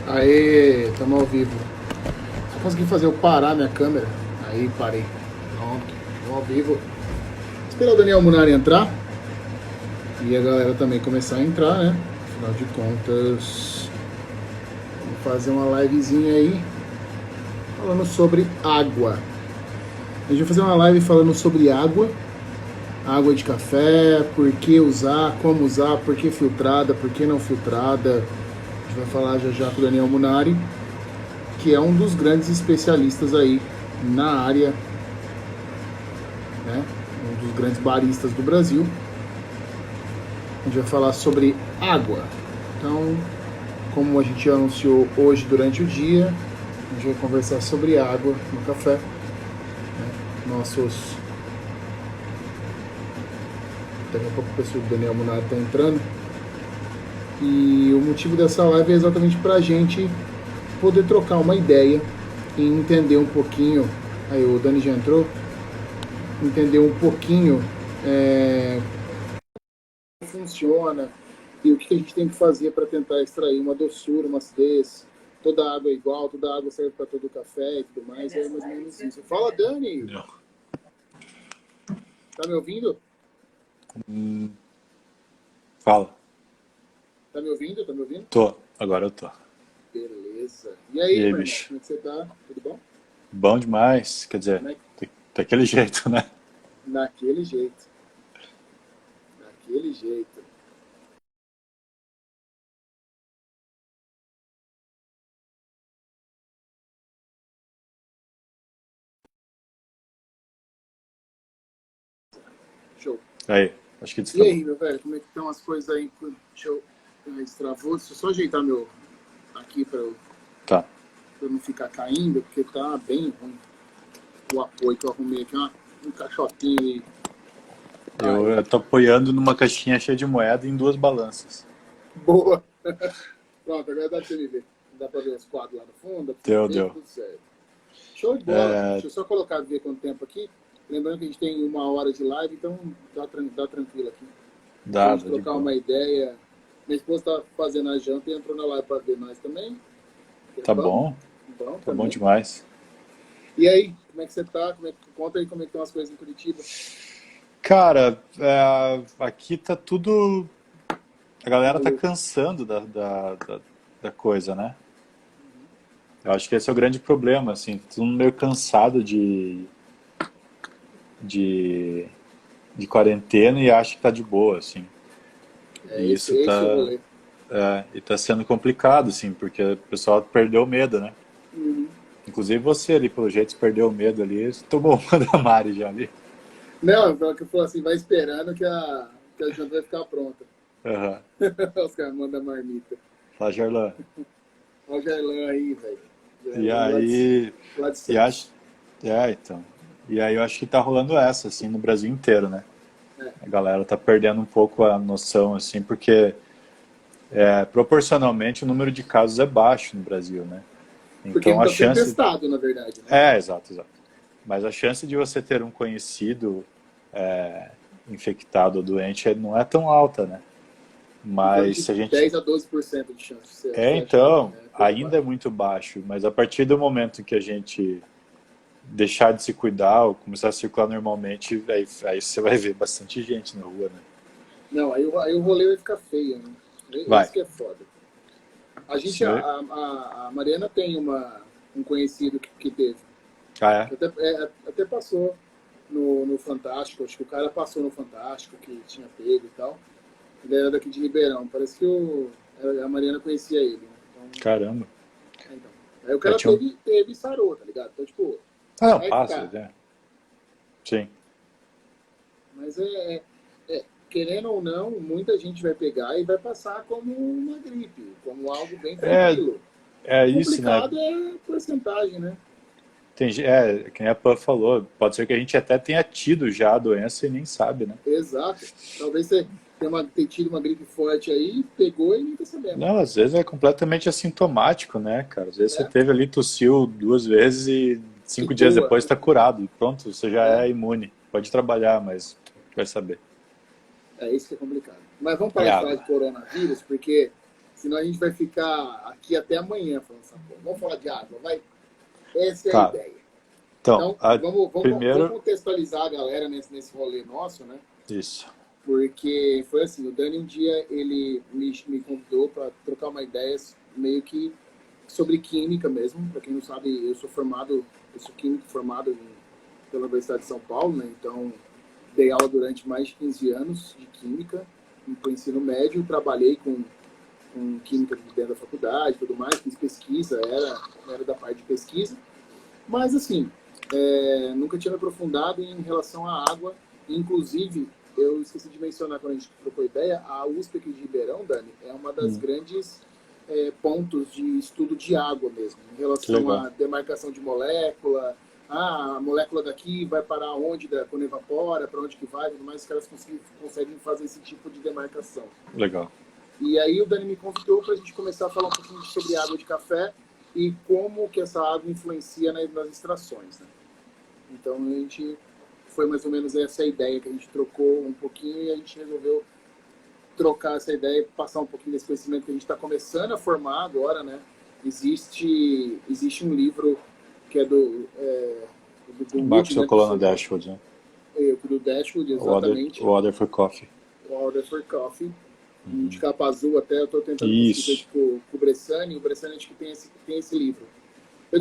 Aê, estamos ao vivo. Só consegui fazer eu parar minha câmera. Aí parei. Pronto, estamos ao vivo. Esperar o Daniel Munari entrar. E a galera também começar a entrar, né? Afinal de contas, vamos fazer uma livezinha aí falando sobre água. A gente vai fazer uma live falando sobre água. Água de café, por que usar, como usar, por que filtrada, por que não filtrada. A gente vai falar já com o Daniel Munari, que é um dos grandes especialistas aí na área, né? Um dos grandes baristas do Brasil. A gente vai falar sobre água. Então, como a gente anunciou hoje durante o dia, a gente vai conversar sobre água no café. Né? Daqui a pouco o pessoal do Daniel Munari está entrando. E o motivo dessa live é exatamente para a gente poder trocar uma ideia e entender um pouquinho. Aí o Dani já entrou. Entender um pouquinho como funciona e o que a gente tem que fazer para tentar extrair uma doçura, uma acidez. Toda água é igual, toda água serve para todo o café e tudo mais. É mais ou menos isso. Fala, Dani! Não. Tá me ouvindo? Fala. Tá me ouvindo? Tá me ouvindo? Tô. Agora eu tô. Beleza. E E aí, aí, meu irmão? bicho? Como é que você tá? Tudo bom? Bom demais. Quer dizer, Como é que... daquele jeito, né? Daquele jeito. Daquele jeito. Show. Aí, acho que E destravou. aí, meu velho, como é que estão as coisas aí? Deixa eu destravou. Deixa eu só ajeitar meu aqui para eu Tá. não ficar caindo, porque tá bem ruim o apoio que eu arrumei aqui, ó. Um caixotinho e... Eu tô apoiando numa caixinha cheia de moeda em duas balanças. Boa! Pronto, agora dá pra você me ver. Dá pra ver os quadros lá no fundo, dá pra você ver, Deu. tudo certo. Show de bola. Deixa eu só colocar, ver quanto tempo aqui. Lembrando que a gente tem 1 hora de live, então dá tranquilo aqui. Pra gente Dada, de trocar boa. uma ideia. Minha esposa tá fazendo a janta e entrou na live pra ver nós também. Tá Vamos? bom? Bom Tá bom também. demais. E aí, como é que você tá? Conta aí como é que estão as coisas em Curitiba. Cara, aqui tá tudo. A galera tá Maluco. cansando da coisa, né? Eu acho que esse é o grande problema, assim. Todo mundo meio cansado de, de quarentena e acha que tá de boa, assim. É E esse, isso esse o tá, rolê. e tá sendo complicado, assim, porque o pessoal perdeu o medo, né? Uhum. Inclusive você ali, pelo jeito, perdeu o medo ali. Você tomou uma da Mari já ali. Não, que eu falo assim, vai esperando que a janta vai ficar pronta. Aham. Os caras mandam marmita. Fala, Jarlan. Olha o Jailão aí, velho. E Jailão aí, lá de e acho, Santos. então. E aí eu acho que tá rolando essa, assim, no Brasil inteiro, né? É. A galera tá perdendo um pouco a noção, assim, porque proporcionalmente o número de casos é baixo no Brasil, né? Porque Então não a tá sendo chance. testado, na verdade, né? Exato. Mas a chance de você ter um conhecido infectado ou doente não é tão alta, né? Em torno Mas de se a gente. 10 a 12% de chance de você achar. Então, É coisa ainda é baixa. muito baixo, mas a partir do momento que a gente deixar de se cuidar ou começar a circular normalmente, aí você vai ver bastante gente na rua, né? Não, aí o rolê vai ficar feio, né? Vai. Esse que é foda. A gente, Você... a Mariana tem um conhecido que teve. Ah, é? Até passou no Fantástico, acho que o cara passou no Fantástico, que tinha pego e tal. Ele era daqui de Ribeirão, parece que a Mariana conhecia ele. Né? Caramba. Então, aí o Eu cara tinha um... teve e sarou, tá ligado? Então, tipo, Ah, não, vai passa, ficar. né? Sim. Mas querendo ou não, muita gente vai pegar e vai passar como uma gripe, como algo bem É, tranquilo. é O isso, né? complicado é a porcentagem, né? Que nem a Pan falou, pode ser que a gente até tenha tido já a doença e nem sabe, né? Exato. Talvez você tenha tido uma gripe forte aí, pegou e nem tá sabendo. Não, às vezes é completamente assintomático, né, cara? Às vezes você É, teve ali, tossiu 2 vezes e e 5 dias boa. depois está curado. E pronto, você já É, é imune. Pode trabalhar, mas vai saber. é isso que é complicado. Mas vamos É parar de falar água. de coronavírus, porque Senão a gente vai ficar aqui até amanhã falando essa porra. Vamos falar de água, vai? Essa é a Tá. ideia. Então, Vamos primeiro... contextualizar a galera nesse rolê nosso, né? Isso. Porque foi assim, o Dani um dia ele me convidou para trocar uma ideia meio que sobre química mesmo. Para quem não sabe, eu sou químico formado pela Universidade de São Paulo, né? Então dei aula durante mais de 15 anos de química no ensino médio, trabalhei com química dentro da faculdade, tudo mais, fiz pesquisa, era da parte de pesquisa, mas assim, nunca tinha me aprofundado em relação à água. Inclusive, eu esqueci de mencionar quando a gente trocou ideia, a USP aqui de Ribeirão, Dani, é uma das grandes pontos de estudo de água mesmo, em relação à demarcação de molécula. A molécula daqui vai parar onde quando evapora, para onde que vai, tudo mais, os caras conseguem fazer esse tipo de demarcação. Legal. E aí o Dani me convidou para a gente começar a falar um pouquinho sobre água de café e como que essa água influencia nas extrações, né? Então a gente foi mais ou menos essa ideia que a gente trocou um pouquinho e a gente resolveu trocar essa ideia e passar um pouquinho desse conhecimento que a gente está começando a formar agora, né? Existe um livro que é do Maxwell Colonna Dashwood, né? Do Dashwood, exatamente. O Order for Coffee. O Order for Coffee. De capa azul até, eu estou tentando conseguir com o Bressani. O Bressani acho que tem esse livro. Eu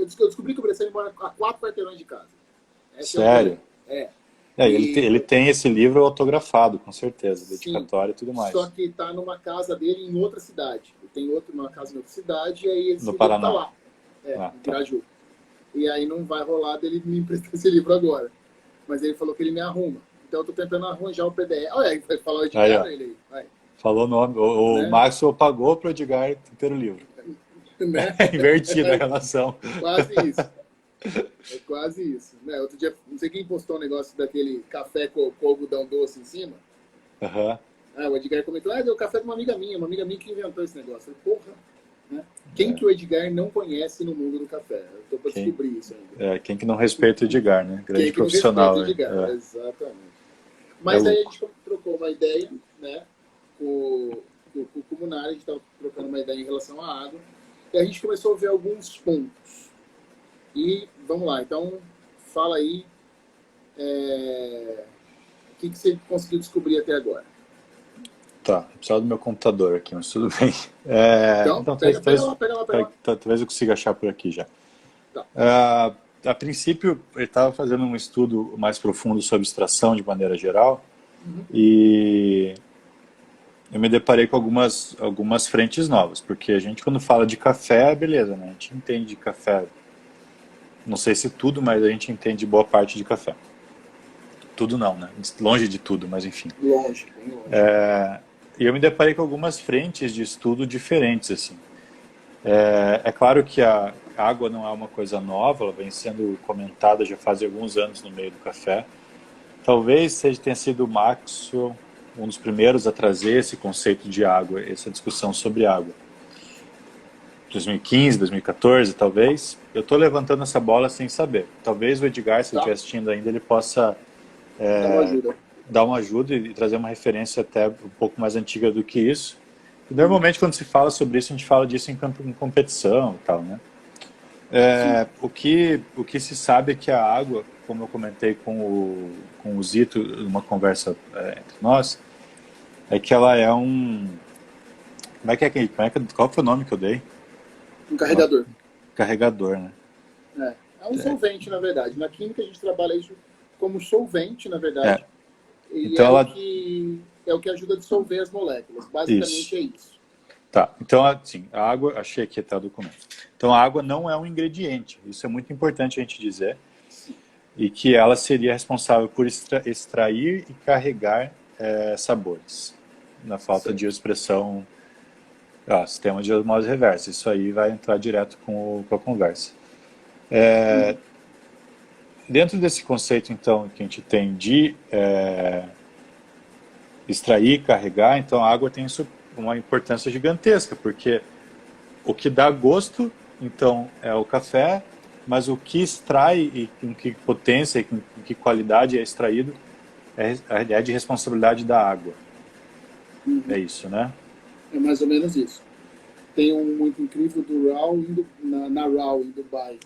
descobri que o Bressani mora a 4 quarteirões de casa. Sério? Ele tem esse livro autografado, com certeza, dedicatório e tudo mais. Só que está numa casa dele em outra cidade. Ele tem uma casa em outra cidade e aí esse livro Paraná. Tá lá. Em Piraju. E aí não vai rolar dele me emprestar esse livro agora. Mas ele falou que ele me arruma. Então eu tô tentando arranjar o PDF. Olha aí, vai falar o Edgar, ele aí. Falou o nome. O Maxwell pagou pro Edgar ter o livro. Né? Invertida a relação. Quase isso. É quase isso. Né? Outro dia, não sei quem postou um negócio daquele café com algodão doce em cima. O Edgar comentou, deu café com uma amiga minha que inventou esse negócio. Eu falei, porra, né? Quem que o Edgar não conhece no mundo do café? Eu tô para descobrir isso ainda. Quem que não respeita o Edgar, né? Grande profissional. Não respeita o Edgar, exatamente. Mas aí a gente trocou uma ideia, né, com o Munari, a gente estava trocando uma ideia em relação à água, e a gente começou a ver alguns pontos. E vamos lá, então fala aí o que você conseguiu descobrir até agora. Tá, precisava do meu computador aqui, mas tudo bem. Então pega lá. Talvez eu consiga achar por aqui já. Tá. A princípio, ele estava fazendo um estudo mais profundo sobre extração de maneira geral, e eu me deparei com algumas frentes novas, porque a gente, quando fala de café, beleza, né? A gente entende de café, não sei se tudo, mas a gente entende boa parte de café. Tudo não, né? Longe de tudo, mas enfim. Bem longe. E eu me deparei com algumas frentes de estudo diferentes, assim. É claro que a água não é uma coisa nova, ela vem sendo comentada já faz alguns anos no meio do café. Talvez tenha sido o Maxwell um dos primeiros a trazer esse conceito de água, essa discussão sobre água. 2015, 2014, talvez. Eu estou levantando essa bola sem saber. Talvez o Edgar, se ele estiver assistindo ainda, ele possa dar uma ajuda e trazer uma referência até um pouco mais antiga do que isso. E normalmente, quando se fala sobre isso, a gente fala disso em competição e tal, né? O que se sabe é que a água, como eu comentei com o Zito numa conversa entre nós, é que ela é qual foi o nome que eu dei? Um carregador. Carregador, né? É um solvente, na verdade. Na química a gente trabalha isso como solvente, na verdade. E então é o que ajuda a dissolver as moléculas. Basicamente é isso. Tá, então assim, a água, achei aqui até o documento. Então a água não é um ingrediente, isso é muito importante a gente dizer. Sim. E que ela seria responsável por extrair e carregar sabores. Na falta de expressão, sistema de osmose reversa. Isso aí vai entrar direto com a conversa. Dentro desse conceito, então, que a gente tem de extrair e carregar, então a água tem uma importância gigantesca, porque o que dá gosto, então, é o café, mas o que extrai e com que potência e com que qualidade é extraído é de responsabilidade da água. É isso, né? É mais ou menos isso. Tem um muito incrível do RAW na RAW, em Dubai.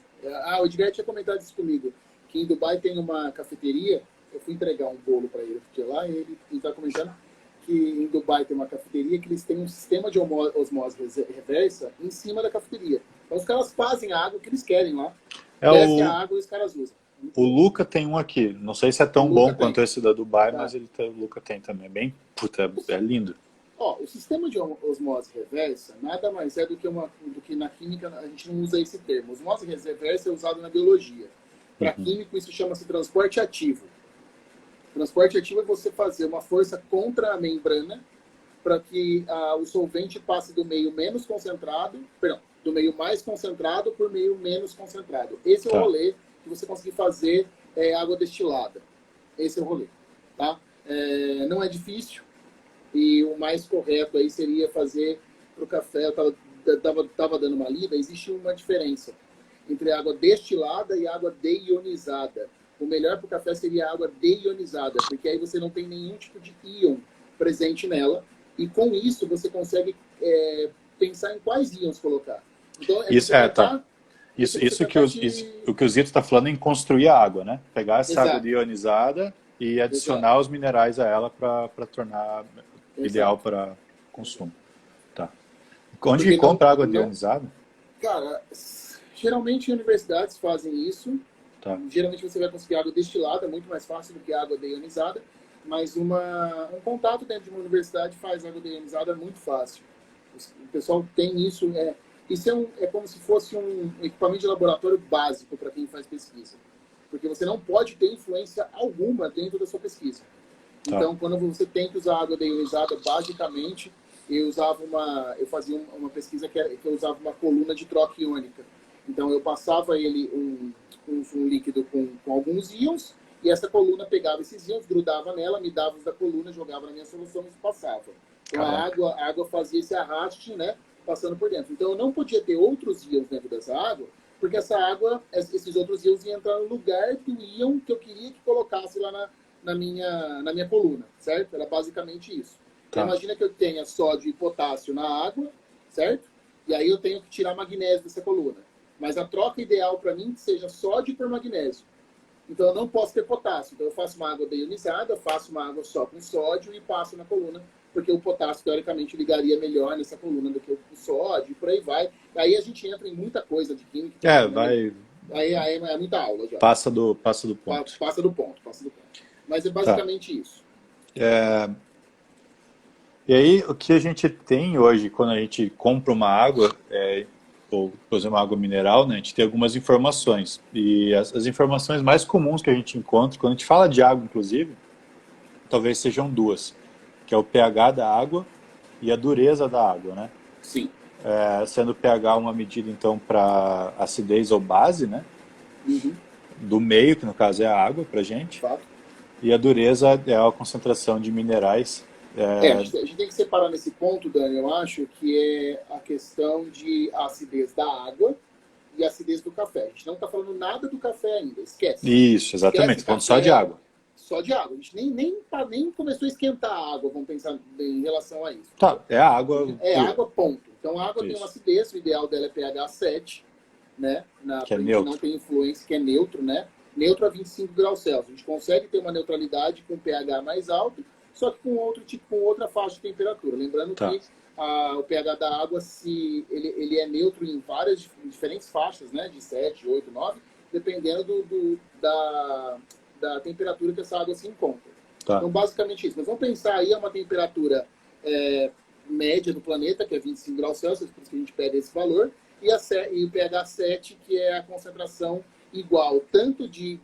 O Edgar tinha comentado isso comigo, que em Dubai tem uma cafeteria, eu fui entregar um bolo para ele, porque lá ele está comentando que em Dubai tem uma cafeteria que eles têm um sistema de osmose reversa em cima da cafeteria. Então os caras fazem a água que eles querem lá, desce a água e os caras usam. O Luca tem um aqui, não sei se é tão bom quanto esse da Dubai, mas o Luca tem também, é bem, puta, é lindo. O sistema de osmose reversa nada mais é do que na química a gente não usa esse termo. Osmose reversa é usado na biologia. Para químico isso chama-se transporte ativo. Transporte ativo é você fazer uma força contra a membrana para que o solvente passe do meio menos concentrado, do meio mais concentrado por meio menos concentrado. Esse é o rolê que você conseguir fazer água destilada. Esse é o rolê, tá? Não é difícil. E o mais correto aí seria fazer para o café, eu estava dando uma lida, existe uma diferença entre água destilada e água deionizada. O melhor para o café seria água deionizada, porque aí você não tem nenhum tipo de íon presente nela, e com isso você consegue pensar em quais íons colocar. Então, o que o Zito está falando é em construir a água, né? Pegar essa água deionizada e adicionar os minerais a ela para tornar ideal para consumo. Tá. Onde que compra água deionizada? Cara, geralmente universidades fazem isso. Tá. Geralmente você vai conseguir água destilada, muito mais fácil do que água deionizada, mas um contato dentro de uma universidade faz água deionizada muito fácil. O pessoal tem isso. Isso é como se fosse um equipamento de laboratório básico para quem faz pesquisa. Porque você não pode ter influência alguma dentro da sua pesquisa. Então, quando você tem que usar água deionizada, basicamente, eu fazia uma pesquisa que eu usava uma coluna de troca iônica. Então, eu passava ele um líquido com alguns íons, e essa coluna pegava esses íons, grudava nela, me dava os da coluna, jogava na minha solução e passava. Então, a água fazia esse arraste, né, passando por dentro. Então, eu não podia ter outros íons dentro dessa água, porque esses outros íons iam entrar no lugar do íon que eu queria que colocasse lá na minha coluna, certo? Era basicamente isso. Então, imagina que eu tenha sódio e potássio na água, certo? E aí eu tenho que tirar magnésio dessa coluna. Mas a troca ideal para mim seja sódio por magnésio. Então eu não posso ter potássio. Então eu faço uma água deionizada, faço uma água só com sódio e passo na coluna, porque o potássio teoricamente ligaria melhor nessa coluna do que o sódio, e por aí vai. Aí a gente entra em muita coisa de química. Aí é muita aula já. Passa do ponto. Passa do ponto. Mas é basicamente isso. E aí, o que a gente tem hoje, quando a gente compra uma água, ou, por exemplo, uma água mineral, né, a gente tem algumas informações. E as informações mais comuns que a gente encontra, quando a gente fala de água, inclusive, talvez sejam duas, que é o pH da água e a dureza da água, né? Sim. Sendo o pH uma medida, então, para acidez ou base, né? Uhum. Do meio, que no caso é a água pra gente. Fato. E a dureza é a concentração de minerais. A gente tem que separar nesse ponto, Dani, eu acho, que é a questão de acidez da água e acidez do café. A gente não está falando nada do café ainda, esquece. Isso, exatamente, falando só de água. Só de água. A gente nem começou a esquentar a água, vamos pensar em relação a isso. Tá, é a água. É água, ponto. Então a água tem uma acidez, o ideal dela é pH 7, né? Que é neutro. Não tem influência, que é neutro, né? Neutro a 25 graus Celsius. A gente consegue ter uma neutralidade com pH mais alto, só que com outra faixa de temperatura. Lembrando que o pH da água, ele é neutro em várias diferentes faixas, né? De 7, 8, 9, dependendo da temperatura que essa água se encontra. Então, basicamente isso. Mas vamos pensar aí, é uma temperatura média do planeta, que é 25 graus Celsius, por isso que a gente pega esse valor, e o pH 7, que é a concentração igual tanto de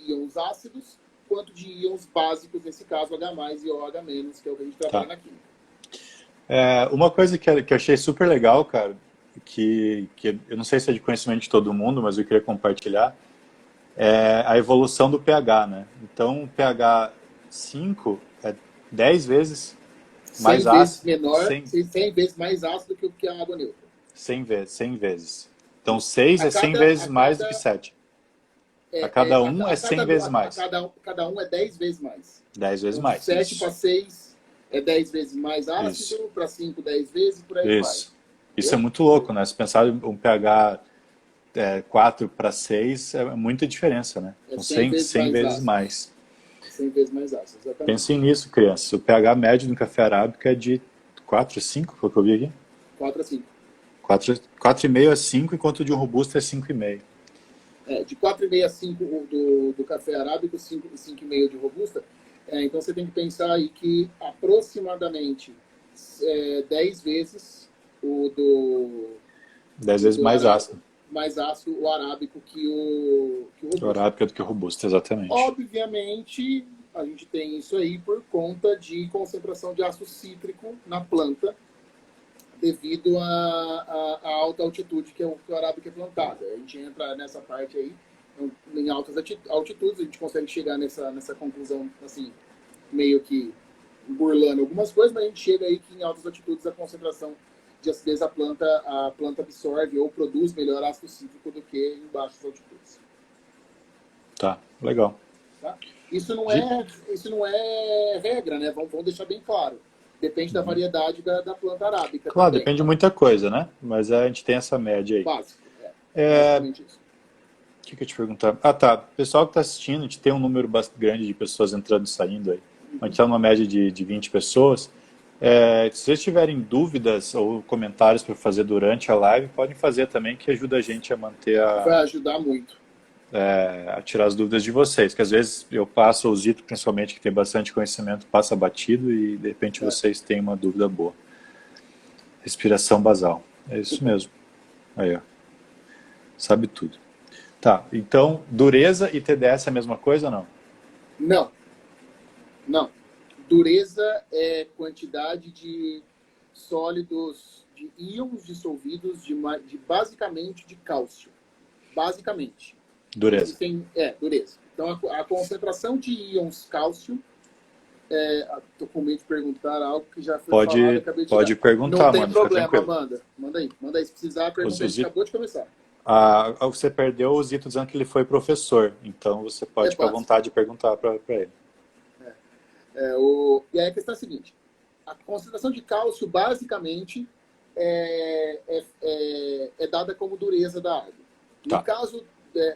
íons ácidos quanto de íons básicos, nesse caso H+, e OH-, que é o que a gente trabalha na química. Uma coisa que eu achei super legal, cara, que eu não sei se é de conhecimento de todo mundo, mas eu queria compartilhar, é a evolução do pH, né? Então, o pH 5 é 10 vezes mais ácido. 100 vezes mais ácido do que a água neutra. 100 vezes. Então, 6 é 100 vezes mais do que 7. A cada um é 100 vezes mais. Cada um é 10 vezes mais. 10 vezes mais. 7 para 6 é 10 vezes mais ácido, para 5, 10 vezes, por aí vai. Isso é muito louco, né? Se pensar um pH 4 para 6, é muita diferença, né? É São 100 vezes 100 mais vezes ácido. mais. 100 vezes mais ácido, exatamente. Pensem nisso, crianças. O pH médio do café arábica é de 4 a 5, foi o que eu vi aqui? 4 a 5. 4,5 a 5, enquanto o de um robusto é 5,5. De 4,5 a 5 do café arábico, 5,5 de robusta. Então você tem que pensar aí que aproximadamente 10 vezes o do... 10 vezes mais ácido. Mais ácido o arábico que o robusto. O arábico é do que o robusto, exatamente. Obviamente, a gente tem isso aí por conta de concentração de ácido cítrico na planta, devido à alta altitude que o arábica é plantado. A gente entra nessa parte aí, em altas altitudes, a gente consegue chegar nessa conclusão, assim, meio que burlando algumas coisas, mas a gente chega aí que em altas altitudes a concentração de acidez a planta absorve ou produz melhor ácido cítrico do que em baixas altitudes. Tá, legal. Tá? Isso não é regra, né? Vamos deixar bem claro. Depende da variedade da planta arábica. Claro, também. depende de muita coisa, né? Mas a gente tem essa média aí. Básico, basicamente isso. O que eu ia te perguntar? Ah, tá. O pessoal que está assistindo, a gente tem um número bastante grande de pessoas entrando e saindo aí. A gente está numa média de 20 pessoas. Se vocês tiverem dúvidas ou comentários para fazer durante a live, podem fazer também, que ajuda a gente a manter Vai ajudar muito. A tirar as dúvidas de vocês, que às vezes eu passo, o Zito principalmente, que tem bastante conhecimento, passa batido e de repente vocês têm uma dúvida boa. Respiração basal. É isso mesmo. Aí, ó. Sabe tudo. Tá, então, dureza e TDS é a mesma coisa ou não? Não. Não. Dureza é quantidade de sólidos, de íons dissolvidos basicamente de cálcio. Basicamente. Dureza. Dureza. Então, a concentração de íons cálcio, estou com medo de perguntar algo que já foi falado, acabei de Pode perguntar, mano. Não tem problema, Amanda. Manda aí. Se precisar, pergunta, a gente acabou de começar. Você perdeu o Zito dizendo que ele foi professor, então você pode ficar à vontade de perguntar para ele. E aí a questão é a seguinte, a concentração de cálcio basicamente é dada como dureza da água. No caso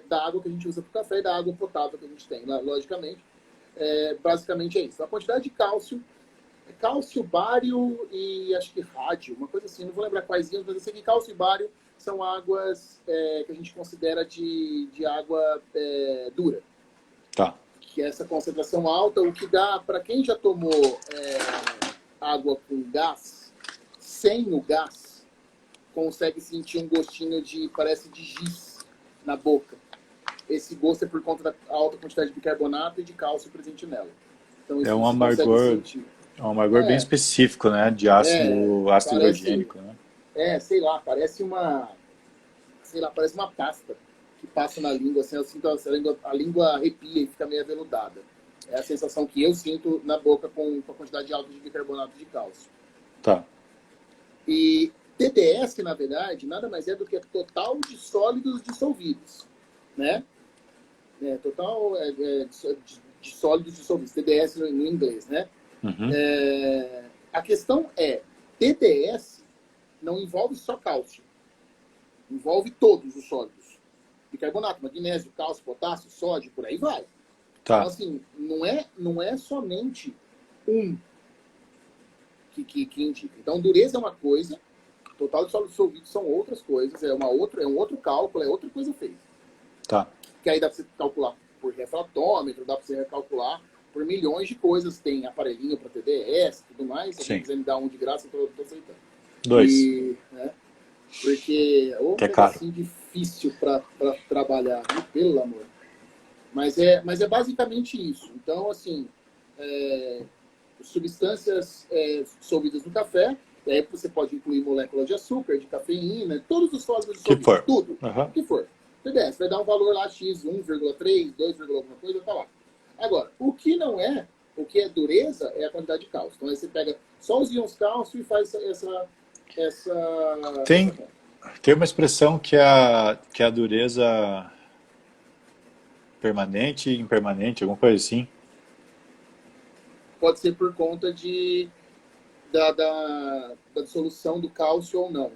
da água que a gente usa para o café e da água potável que a gente tem, logicamente, basicamente é isso. A quantidade de cálcio, bário e acho que rádio, uma coisa assim, não vou lembrar quais íons, mas eu sei que cálcio e bário são águas que a gente considera de água dura. Tá. Que é essa concentração alta, o que dá, para quem já tomou água com gás, sem o gás, consegue sentir um gostinho parece de giz na boca. Esse gosto é por conta da alta quantidade de bicarbonato e de cálcio presente nela. Então, isso um amargor, bem específico, né? De ácido hidrogênico, né? Sei lá, parece uma pasta que passa na língua, assim, eu sinto a língua arrepia e fica meio aveludada. É a sensação que eu sinto na boca com a quantidade alta de bicarbonato de cálcio. Tá. E TDS, na verdade, nada mais é do que total de sólidos dissolvidos, né? Total de sólidos dissolvidos, TDS no inglês, né? Uhum. A questão é, TDS não envolve só cálcio, envolve todos os sólidos. Bicarbonato, magnésio, cálcio, potássio, sódio, por aí vai. Tá. Então, assim, não é somente um que indica. Então, dureza é uma coisa, total de sólidos dissolvidos são outras coisas, é um outro cálculo, é outra coisa feita. Tá. Que aí dá para você calcular por refratômetro, dá para você calcular por milhões de coisas. Tem aparelhinho para TDS e tudo mais. Se alguém quiser me dar um de graça, eu tô aceitando. 2. Porque é um negocinho difícil para trabalhar, viu? Pelo amor. Mas é basicamente isso. Então, assim, substâncias dissolvidas no café, e aí você pode incluir moléculas de açúcar, de cafeína, todos os sólidos dissolvidos, tudo, o que for. TDS vai dar um valor lá X, 1,3, 2, alguma coisa, tá lá. Agora, o que não é, o que é dureza, é a quantidade de cálcio. Então aí você pega só os íons cálcio e faz essa Tem uma expressão que é a dureza permanente e impermanente, alguma coisa assim. Pode ser por conta de da dissolução do cálcio ou não.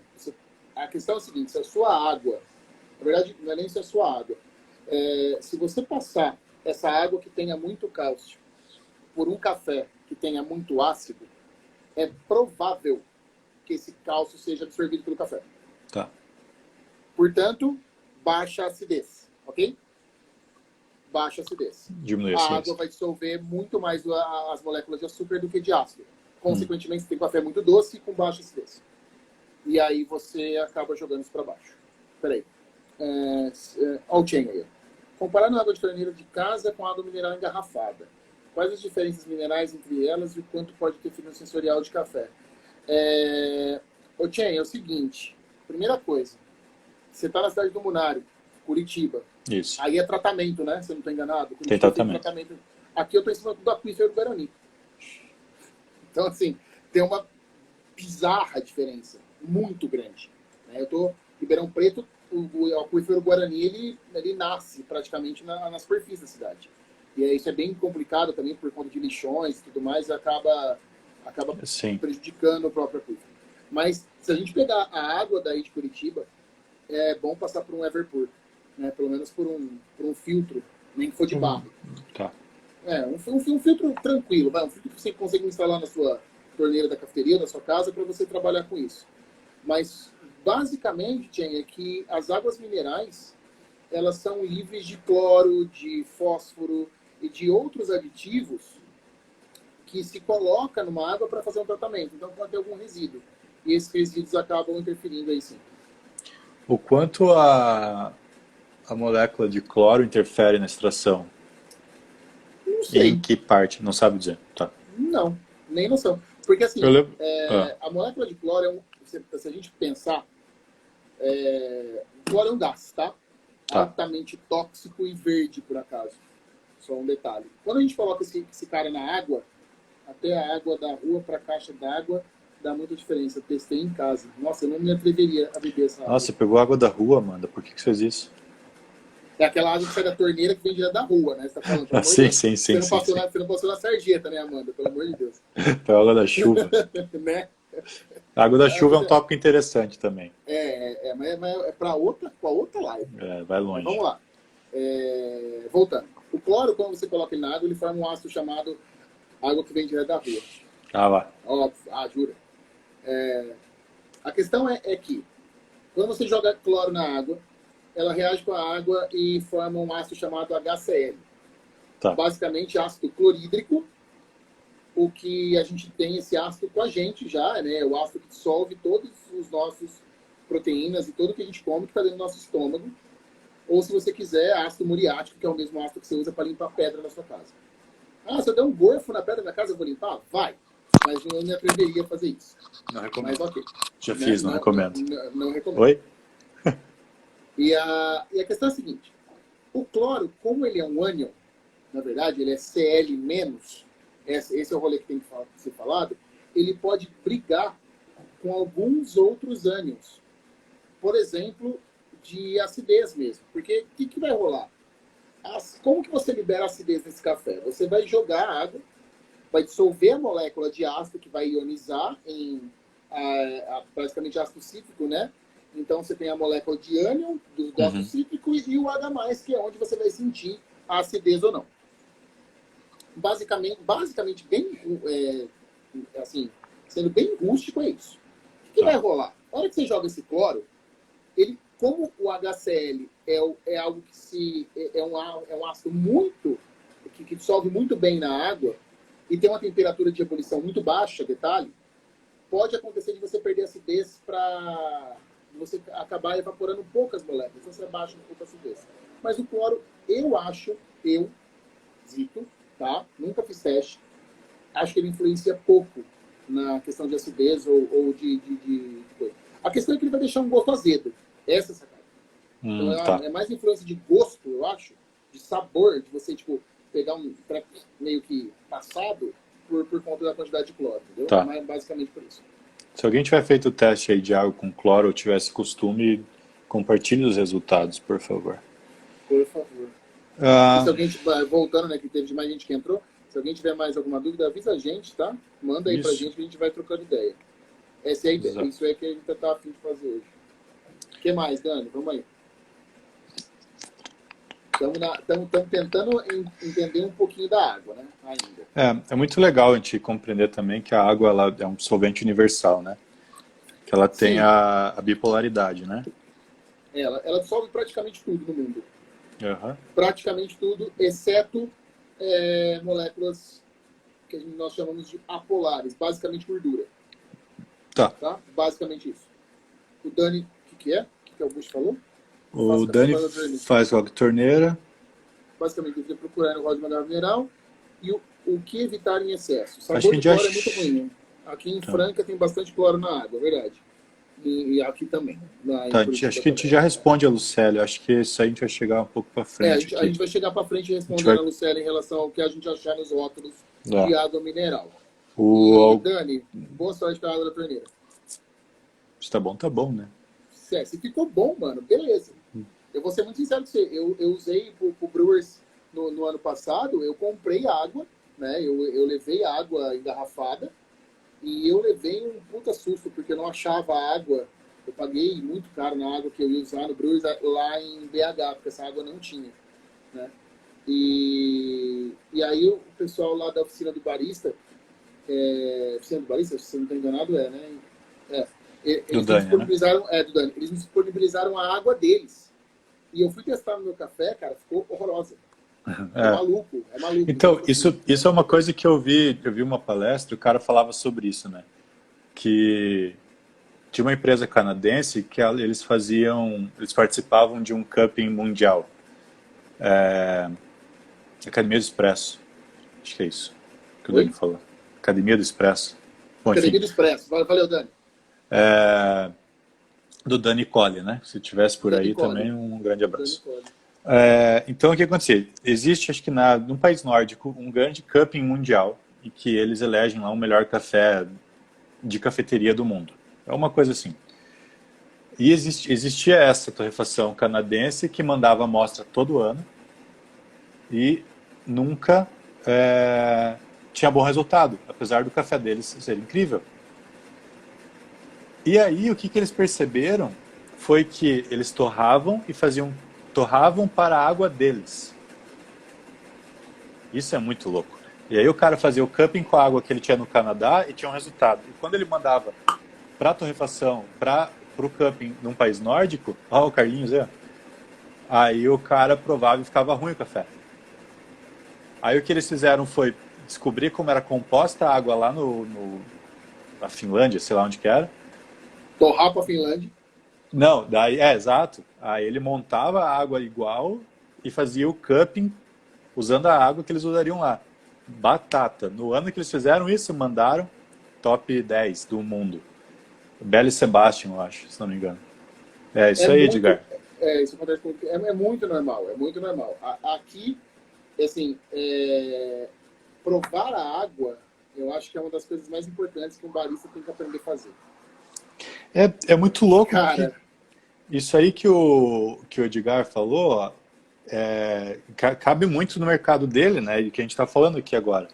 A questão é a seguinte, se a sua água, na verdade não é nem se a sua água, se você passar essa água que tenha muito cálcio por um café que tenha muito ácido, é provável que esse cálcio seja absorvido pelo café. Tá. Portanto, baixa acidez, ok? Baixa acidez. Diminui a A acidez. água vai dissolver muito mais as moléculas de açúcar do que de ácido. Consequentemente, você tem café muito doce com baixa acidez. E aí você acaba jogando isso para baixo. Peraí. Olha o chain aí. Comparando a água de torneira de casa com a água mineral engarrafada. Quais as diferenças minerais entre elas e o quanto pode ter fino sensorial de café? O chain é o seguinte. Primeira coisa. Você está na cidade do Munari, Curitiba. Isso. Aí é tratamento, né? Se eu não estou enganado. Curitiba Tem tratamento. Aqui eu estou em cima do aquífero do Guarani. Então, assim, tem uma bizarra diferença. Muito grande. Eu estou em Ribeirão Preto, o aquífero Guarani, ele nasce praticamente na superfície da cidade. E aí isso é bem complicado também por conta de lixões e tudo mais, acaba prejudicando o próprio aquífero. Mas se a gente pegar a água daí de Curitiba, é bom passar por um Everpur, né? Pelo menos por um filtro, nem que for de barro. Tá. Um filtro tranquilo, um filtro que você consegue instalar na sua torneira da cafeteria, na sua casa, para você trabalhar com isso. Mas, basicamente, é que as águas minerais, elas são livres de cloro, de fósforo e de outros aditivos que se coloca numa água para fazer um tratamento. Então, pode ter algum resíduo. E esses resíduos acabam interferindo aí, sim. O quanto a molécula de cloro interfere na extração? Não sei. Em que parte? Não sabe dizer. Tá. Não, nem noção. Porque, assim, a molécula de cloro se a gente pensar, o cloro é um gás, tá? Altamente tóxico e verde, por acaso. Só um detalhe. Quando a gente coloca esse cara na água, até a água da rua para a caixa d'água, dá muita diferença. Eu testei em casa. Nossa, eu não me atreveria a beber essa água. Nossa, você pegou água da rua, Amanda. Por que você fez isso? É aquela água que sai da torneira que vem direto da rua, né? Você tá falando, sim. Você não passou na sarjeta, né, Amanda? Pelo amor de Deus. Foi água da chuva. Né? A água da chuva é um tópico interessante também. Mas é para outra live. Vai longe. Mas vamos lá. Voltando. O cloro, quando você coloca ele na água, ele forma um ácido chamado água que vem direto da rua. Lá. Óbvio. Jura. A questão é que, quando você joga cloro na água, ela reage com a água e forma um ácido chamado HCl. Tá. Basicamente, ácido clorídrico, o que a gente tem esse ácido com a gente já, né? O ácido que dissolve todos os nossos proteínas e tudo que a gente come que está dentro do nosso estômago. Ou, se você quiser, ácido muriático, que é o mesmo ácido que você usa para limpar pedra na sua casa. Se eu der um gorfo na pedra da casa, eu vou limpar? Vai. Mas eu não me atreveria a fazer isso. Não recomendo. Mas ok. Já fiz, não recomendo. Não recomendo. Oi? E a questão é a seguinte. O cloro, como ele é um ânion, na verdade, ele é Cl-, esse é o rolê que tem que ser falado, ele pode brigar com alguns outros ânions. Por exemplo, de acidez mesmo. Porque o que vai rolar? Como que você libera acidez nesse café? Você vai jogar água, vai dissolver a molécula de ácido que vai ionizar em basicamente ácido cítrico, né? Então você tem a molécula de ânion do ácido cítrico e o H+, que é onde você vai sentir a acidez ou não. Basicamente bem, assim, sendo bem rústico, é isso. O que vai rolar? Na hora que você joga esse cloro, ele, como o HCl é algo que é um ácido muito que dissolve muito bem na água e tem uma temperatura de ebulição muito baixa, detalhe, pode acontecer de você perder acidez para você acabar evaporando poucas moléculas, então você abaixa um pouco a acidez. Mas o cloro, Zito, tá? Nunca fiz teste, acho que ele influencia pouco na questão de acidez ou de coisa. A questão é que ele vai deixar um gosto azedo. Essa é a sacada. Então é mais influência de gosto, eu acho, de sabor, de você, tipo, pegar um treco meio que passado por conta da quantidade de cloro, entendeu? Tá. Mas basicamente por isso. Se alguém tiver feito o teste aí de água com cloro ou tivesse costume, compartilhe os resultados, por favor. Por favor. Se alguém, voltando, né, que teve mais gente que entrou, Se alguém tiver mais alguma dúvida, avisa a gente, tá? Manda aí pra gente que a gente vai trocando ideia. Essa é a ideia. Isso é que a gente tá a fim de fazer hoje. O que mais, Dani? Vamos aí. Estamos tentando entender um pouquinho da água, né? Ainda. É muito legal a gente compreender também que a água ela é um solvente universal, né? Que ela tem a bipolaridade, né? Ela dissolve praticamente tudo no mundo. Uhum. Praticamente tudo, exceto moléculas que nós chamamos de apolares, basicamente gordura. Tá? Basicamente isso. O Dani, o que é? O que o Augusto falou? O Dani faz água de torneira. Basicamente, você procurar no rótulo de uma garrafa mineral e o que evitar em excesso. O sabor de cloro é muito ruim. Aqui em Franca tem bastante cloro na água, verdade. E aqui também. Acho que a gente já responde a Lucélia. Acho que isso aí a gente vai chegar um pouco para frente. A gente vai chegar para frente respondendo a Lucélia em relação ao que a gente achar nos rótulos de água mineral. Dani, boa sorte com a água da torneira. Se tá bom, né? Se ficou bom, mano, beleza. Eu vou ser muito sincero com você. Eu usei pro Brewers no ano passado, eu comprei água, né? Eu levei água engarrafada e eu levei um puta susto, porque eu não achava água. Eu paguei muito caro na água que eu ia usar no Brewers lá em BH, porque essa água não tinha, né? E aí o pessoal lá da oficina do barista, oficina do barista, se você não está enganado, né? Eles disponibilizaram, né? Do Dani, eles me disponibilizaram a água deles. E eu fui testar no meu café, cara, ficou horrorosa. É maluco. Então, isso é uma coisa que eu vi uma palestra, o cara falava sobre isso, né? Que tinha uma empresa canadense que eles participavam de um cupping mundial. Academia do Expresso. Acho que é isso que o Dani falou. Academia do Expresso. Bom, Academia do Expresso. Valeu, Dani. Do Dani Cole, né? Se tivesse por aí também, um grande abraço. Então, o que aconteceu? Existe, acho que num país nórdico, um grande cupping mundial em que eles elegem lá o melhor café de cafeteria do mundo. É uma coisa assim. E existia essa torrefação canadense que mandava amostra todo ano e nunca tinha bom resultado, apesar do café deles ser incrível. E aí, o que eles perceberam foi que eles torravam para a água deles. Isso é muito louco. E aí o cara fazia o cupping com a água que ele tinha no Canadá e tinha um resultado. E quando ele mandava para a torrefação, para o cupping num país nórdico, o Carlinhos aí o cara provava e ficava ruim o café. Aí o que eles fizeram foi descobrir como era composta a água lá na Finlândia, sei lá onde que era. Torrar para a Finlândia. Não, daí exato. Aí ele montava a água igual e fazia o cupping usando a água que eles usariam lá. Batata. No ano que eles fizeram isso, mandaram top 10 do mundo. Belle Sebastian, eu acho, se não me engano. Isso aí, Edgar. Isso acontece é muito normal, Aqui, assim, provar a água, eu acho que é uma das coisas mais importantes que um barista tem que aprender a fazer. É muito louco, cara. Isso aí que o Edgar falou, cabe muito no mercado dele, né? E que a gente está falando aqui agora.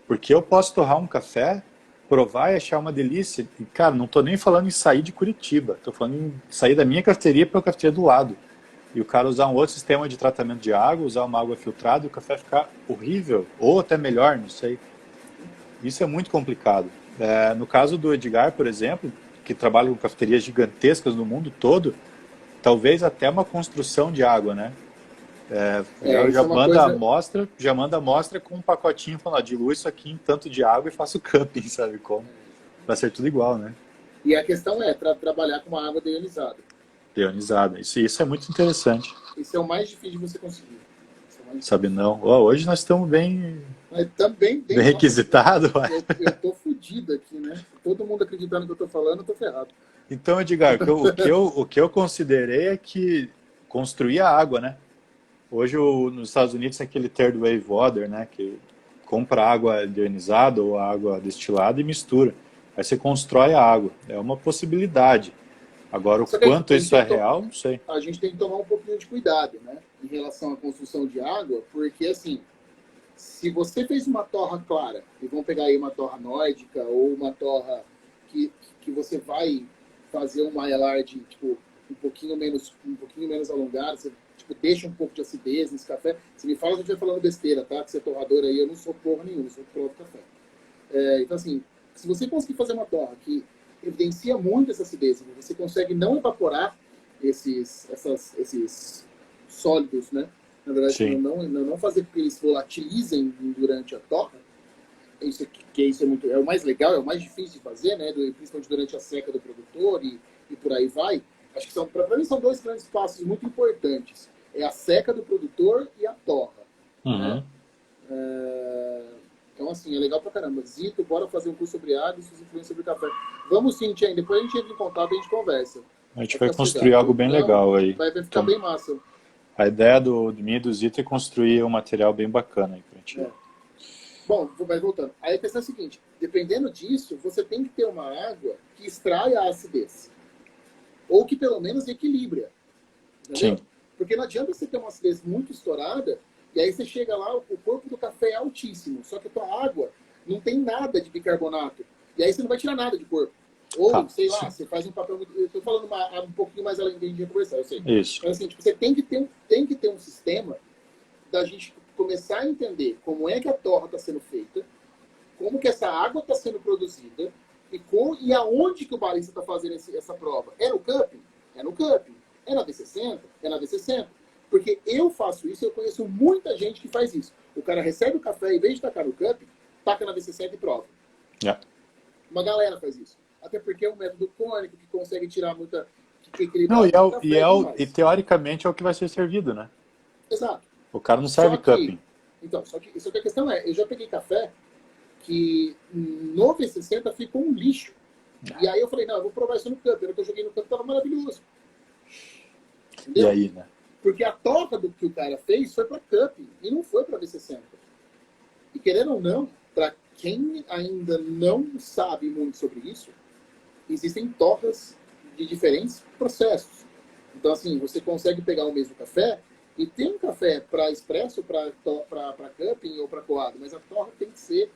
Porque eu posso torrar um café, provar e achar uma delícia. E, cara, não estou nem falando em sair de Curitiba. Estou falando em sair da minha cafeteria para a cafeteria do lado. E o cara usar um outro sistema de tratamento de água, usar uma água filtrada e o café ficar horrível. Ou até melhor, não sei. Isso é muito complicado. No caso do Edgar, por exemplo, que trabalha com cafeterias gigantescas no mundo todo, talvez até uma construção de água, né? Já manda a amostra com um pacotinho falando, dilua isso aqui em tanto de água e faça o cupping, sabe como? Vai ser tudo igual, né? E a questão é trabalhar com uma água deionizada. Deionizada, isso é muito interessante. Isso é o mais difícil de você conseguir. Sabe não? Hoje nós estamos bem requisitados. Eu tô fudido aqui, né? Todo mundo acreditando no que eu tô falando, eu tô ferrado. Então, Edgar, o que eu considerei é que construir a água, né? Hoje nos Estados Unidos tem aquele third wave water, né? Que compra água deionizada ou água destilada e mistura. Aí você constrói a água. É uma possibilidade. Agora, o quanto isso é real, não sei. A gente tem que tomar um pouquinho de cuidado, né? Em relação à construção de água, porque, assim, Se você fez uma torra clara, e vamos pegar aí uma torra nórdica ou uma torra que você vai fazer uma Maillard tipo um pouquinho menos alongada, você tipo, deixa um pouco de acidez nesse café. Você me fala se eu estiver falando besteira, tá? Que você é torrador aí, eu não sou porra nenhuma, eu sou pró do café. Então, assim, se você conseguir fazer uma torra que evidencia muito essa acidez, você consegue não evaporar esses sólidos, né? Na verdade, não fazer com que eles volatilizem durante a torra. Isso é o mais legal, é o mais difícil de fazer, né? Principalmente durante a seca do produtor e por aí vai. Acho que para mim são dois grandes passos muito importantes. É a seca do produtor e a torra. Né? Então, assim, é legal pra caramba. Zito, bora fazer um curso sobre água e suas influências sobre café. Vamos sim, Tien. Depois a gente entra em contato e a gente conversa. A gente vai construir algo bem legal aí. Vai ficar bem massa. A ideia do mim e do Zito é construir um material bem bacana aí pra gente. Bom, mas voltando. Aí a questão é a seguinte. Dependendo disso, você tem que ter uma água que extraia a acidez. Ou que pelo menos equilibre. Entendeu? Sim. Porque não adianta você ter uma acidez muito estourada e aí você chega lá, o corpo do café é altíssimo, só que a tua água não tem nada de bicarbonato. E aí você não vai tirar nada de corpo. Ou, sei lá, você faz um papel muito... Eu estou falando um pouquinho mais além que a gente ia conversar, eu sei. Isso. Mas assim, tipo, você tem que ter um sistema da gente começar a entender como é que a torra está sendo feita, como que essa água está sendo produzida e aonde que o barista está fazendo essa prova. É no cupping? É no cupping. É na V60? É na V60. Porque eu faço isso, eu conheço muita gente que faz isso. O cara recebe o café, em vez de tacar no cupping, taca na V60 e prova. Uma galera faz isso. Até porque é um método cônico que consegue tirar muita... E teoricamente é o que vai ser servido, né? Exato. O cara não serve cupping. Então, só que a questão é, eu já peguei café que no V60 ficou um lixo. E aí eu falei, não, eu vou provar isso no cupping. Eu joguei no cupping, estava maravilhoso. Entendeu? E aí, né? Porque a torta do que o cara fez foi para cupping e não foi para V60. E querendo ou não, para quem ainda não sabe muito sobre isso, existem torras de diferentes processos. Então, assim, você consegue pegar o mesmo café e ter um café para expresso, para cupping ou para coado, mas a torra tem que ser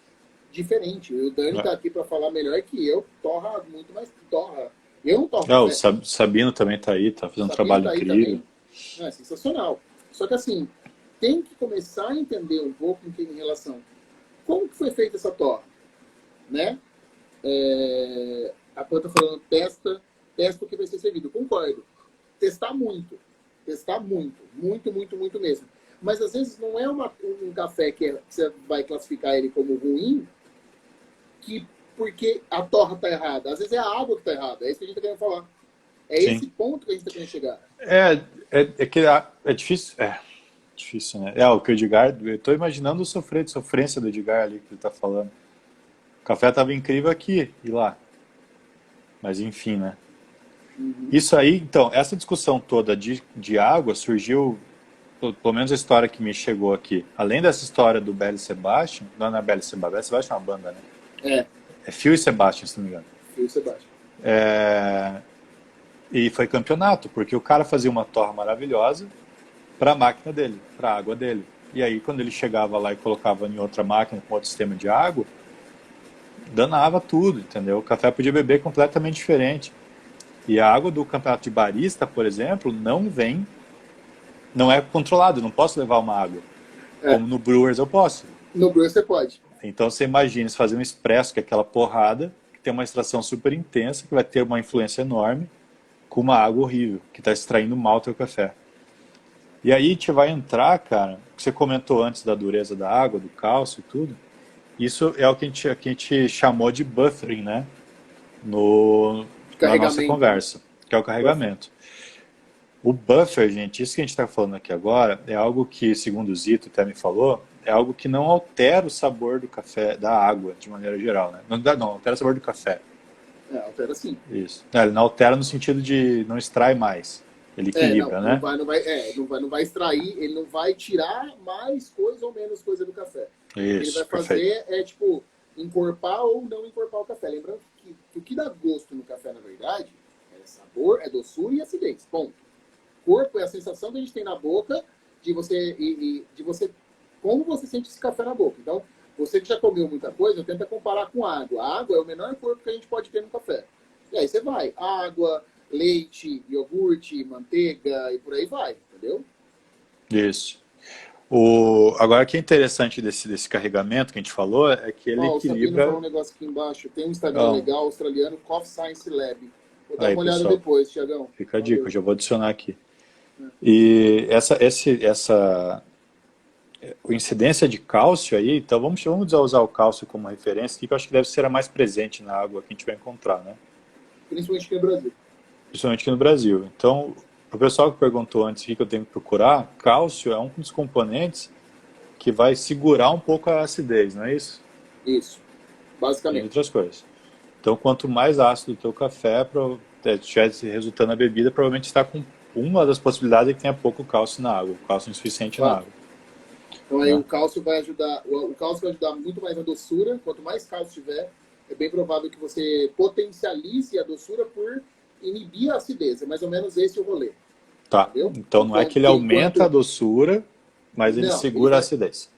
diferente. O Dani está aqui para falar melhor que eu, torra muito mais torra. Eu não torro café. O Sabino também está aí, está fazendo um trabalho incrível. É sensacional. Só que assim, tem que começar a entender um pouco em relação como que foi feita essa torra, né? A planta falando testa o que vai ser servido. Eu concordo. Testar muito mesmo. Mas às vezes não é um café que você vai classificar ele como ruim porque a torra está errada. Às vezes é a água que está errada. É isso que a gente está querendo falar. É esse ponto que a gente está querendo chegar. É difícil. Difícil, né? O que o Edgar... Eu estou imaginando a sofrência do Edgar ali que ele está falando. O café estava incrível aqui e lá. Mas enfim, né? Isso aí, então, essa discussão toda de água surgiu, pelo menos a história que me chegou aqui. Além dessa história do Belle Sebastian, não é Belle Sebastian, Belle Sebastian é uma banda, né? É Phil e Sebastian, se não me engano. Phil e Sebastian. E foi campeonato, porque o cara fazia uma torra maravilhosa para a máquina dele, para a água dele. E aí, quando ele chegava lá e colocava em outra máquina com outro sistema de água, danava tudo, entendeu? O café podia beber completamente diferente. E a água do campeonato de barista, por exemplo, não é controlado, não posso levar uma água. Como no Brewers eu posso. No Brewers você pode. Então você imagina, se fazer um expresso, que é aquela porrada, que tem uma extração super intensa, que vai ter uma influência enorme, com uma água horrível, que está extraindo mal o teu café. E aí a gente vai entrar, cara, o que você comentou antes da dureza da água, do cálcio e tudo, isso é o que a gente chamou de buffering, né? Na nossa conversa, que é o carregamento. O buffer, gente, isso que a gente está falando aqui agora, é algo que, segundo o Zito até me falou, é algo que não altera o sabor do café, da água, de maneira geral, né? Não altera o sabor do café. Altera sim. Isso. Ele não altera no sentido de não extrai mais. Ele equilibra, né? Não vai extrair, ele não vai tirar mais coisa ou menos coisa do café. Isso, ele vai fazer encorpar ou não encorpar o café. Lembrando que o que dá gosto no café, na verdade, é sabor, é doçura e acidez. Ponto. Corpo é a sensação que a gente tem na boca de você como você sente esse café na boca. Então, você que já comeu muita coisa, tenta comparar com água. A água é o menor corpo que a gente pode ter no café. E aí você vai, água, leite, iogurte, manteiga e por aí vai, entendeu? Isso. Agora, o que é interessante desse carregamento que a gente falou é que ele O Sabino falou equilibra... um negócio aqui embaixo. Tem um Instagram legal, australiano, Coffee Science Lab. Vou dar Aí, uma olhada pessoal, depois, Thiagão. fica a dica, eu já vou adicionar aqui. E essa incidência de cálcio aí, então vamos usar o cálcio como referência, que eu acho que deve ser a mais presente na água que a gente vai encontrar, né? Principalmente aqui no Brasil. Principalmente aqui no Brasil. Então, o pessoal que perguntou antes o que eu tenho que procurar, cálcio é um dos componentes que vai segurar um pouco a acidez, não é isso? Isso, basicamente. Entre outras coisas. Então, quanto mais ácido o teu café, estiver resultando na bebida, provavelmente está com uma das possibilidades é que tenha pouco cálcio na água, cálcio insuficiente na água. Então aí o cálcio vai ajudar muito mais na doçura. Quanto mais cálcio tiver, é bem provável que você potencialize a doçura por inibir a acidez. É mais ou menos esse o rolê. Tá. Entendeu? Então não é que ele aumenta a doçura, mas ele segura a acidez.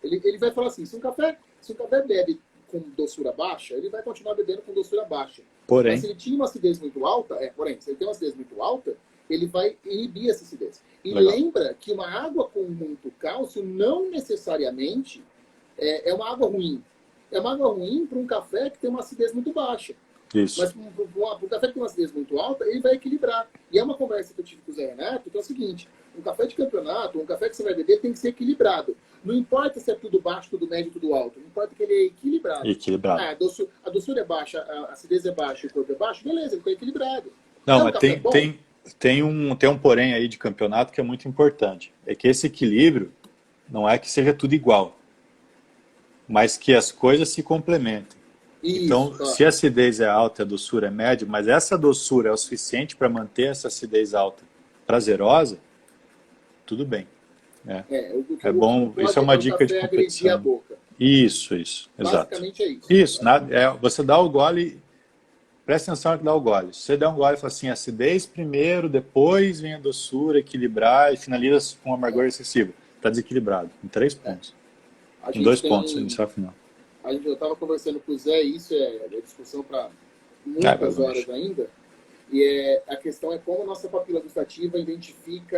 Ele vai falar assim, se um café bebe com doçura baixa, ele vai continuar bebendo com doçura baixa. Porém, mas se ele tinha uma acidez muito alta, se ele tem uma acidez muito alta, ele vai inibir essa acidez. E lembra que uma água com muito cálcio não necessariamente é uma água ruim. É uma água ruim para um café que tem uma acidez muito baixa. Isso. Mas para um café que tem uma acidez muito alta, ele vai equilibrar. E é uma conversa que eu tive com o Zé Renato, que é o seguinte, um café de campeonato, um café que você vai beber tem que ser equilibrado. Não importa se é tudo baixo, tudo médio, tudo alto. Não importa que ele é equilibrado. Equilibrado. A doçura é baixa, a acidez é baixa e o corpo é baixo, beleza, ele foi equilibrado. Não, mas tem um porém aí de campeonato que é muito importante. É que esse equilíbrio não é que seja tudo igual, mas que as coisas se complementem. Isso, então, se a acidez é alta e a doçura é média, mas essa doçura é o suficiente para manter essa acidez alta prazerosa, tudo bem. É bom, isso é uma dica de competição. A boca. Isso, exato. Basicamente é isso. Isso, você dá o gole, presta atenção no que dá o gole. Se você der um gole e fala assim, acidez primeiro, depois vem a doçura, equilibrar e finaliza com amargor excessivo. Está desequilibrado, em 3 pontos. Em 2 pontos, inicial final. Eu estava conversando com o Zé, e isso é discussão para muitas horas ainda. E a questão é como a nossa papila gustativa identifica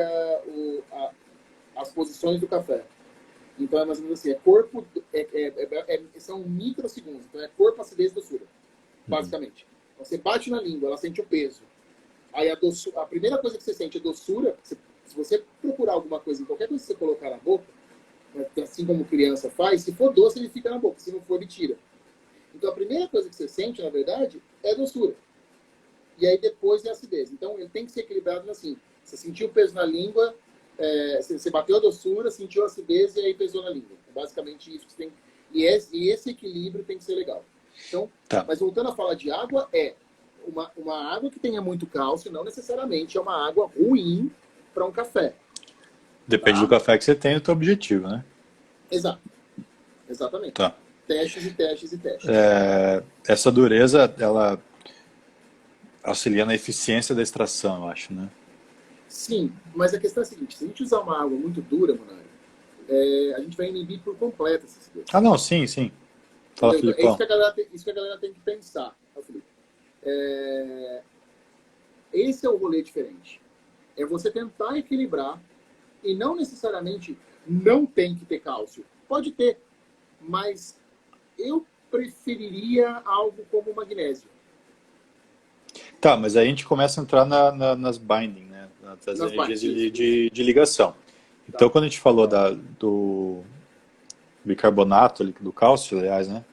as posições do café. Então é mais ou menos assim, são microsegundos. Então é corpo, acidez e doçura, basicamente. Então, você bate na língua, ela sente o peso. Aí a primeira coisa que você sente é doçura. Se você procurar alguma coisa, qualquer coisa que você colocar na boca, assim como criança faz, se for doce ele fica na boca, se não for ele tira. Então a primeira coisa que você sente, na verdade, é doçura. E aí depois é acidez. Então ele tem que ser equilibrado assim. Você sentiu o peso na língua, você bateu a doçura, sentiu a acidez e aí pesou na língua. É basicamente isso que você tem. E esse equilíbrio tem que ser legal. Então, mas voltando a falar de água, uma água que tenha muito cálcio não necessariamente é uma água ruim para um café. Depende do café que você tem e do teu objetivo, né? Exato. Exatamente. Tá. Testes e testes e testes. Essa dureza, ela auxilia na eficiência da extração, eu acho, né? Sim, mas a questão é a seguinte, se a gente usar uma água muito dura, Munari, a gente vai inibir por completo essa acidez. Ah, não, sim. Fala, Filipão. É isso que a galera tem que pensar, Felipe. Esse é o rolê diferente. É você tentar equilibrar e não necessariamente não tem que ter cálcio. Pode ter, mas eu preferiria algo como magnésio. Tá, mas aí a gente começa a entrar nas binding, né? Nas energias de ligação. Então, quando a gente falou do bicarbonato, do cálcio, aliás, né?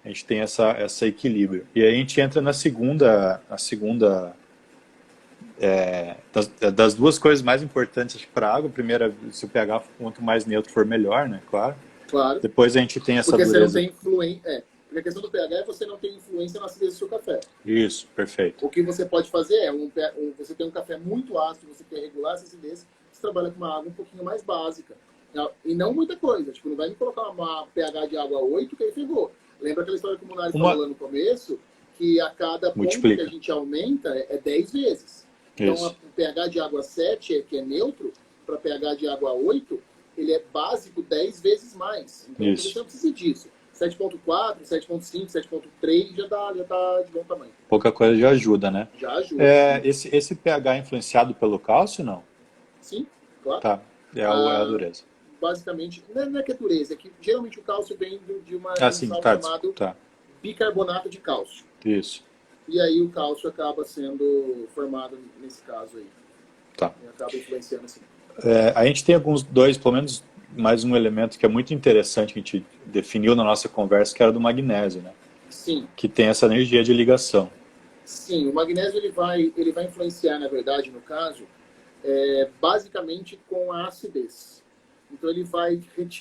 A gente tem essa equilíbrio. E aí a gente entra na segunda das duas coisas mais importantes para a água. Primeiro, se o pH quanto mais neutro for, melhor, né? Claro. Depois a gente tem essa dureza. Porque você não tem influência. Porque a questão do pH é você não tem influência na acidez do seu café. Isso, perfeito. O que você pode fazer é, você tem um café muito ácido, você quer regular essa acidez, você trabalha com uma água um pouquinho mais básica. E não muita coisa. Tipo, não vai me colocar uma pH de água 8, que aí ferrou. Lembra aquela história que o Munari falou lá no começo? Que a cada ponto que a gente aumenta é 10 vezes. Então, o pH de água 7, que é neutro, para pH de água 8, ele é básico 10 vezes mais. Então Isso. você não precisa disso. 7.4, 7.5, 7.3 já tá de bom tamanho. Pouca coisa já ajuda, né? Já ajuda. Esse pH é influenciado pelo cálcio, não? Sim, claro. Tá, é a dureza. Basicamente, não é que é dureza, é que geralmente o cálcio vem de um sal chamado bicarbonato de cálcio. Isso. E aí o cálcio acaba sendo formado nesse caso aí. Tá. E acaba influenciando assim. A gente tem pelo menos mais um elemento que é muito interessante que a gente definiu na nossa conversa, que era do magnésio, né? Sim. Que tem essa energia de ligação. Sim, o magnésio ele vai influenciar, na verdade, no caso, basicamente com a acidez. Então ele vai,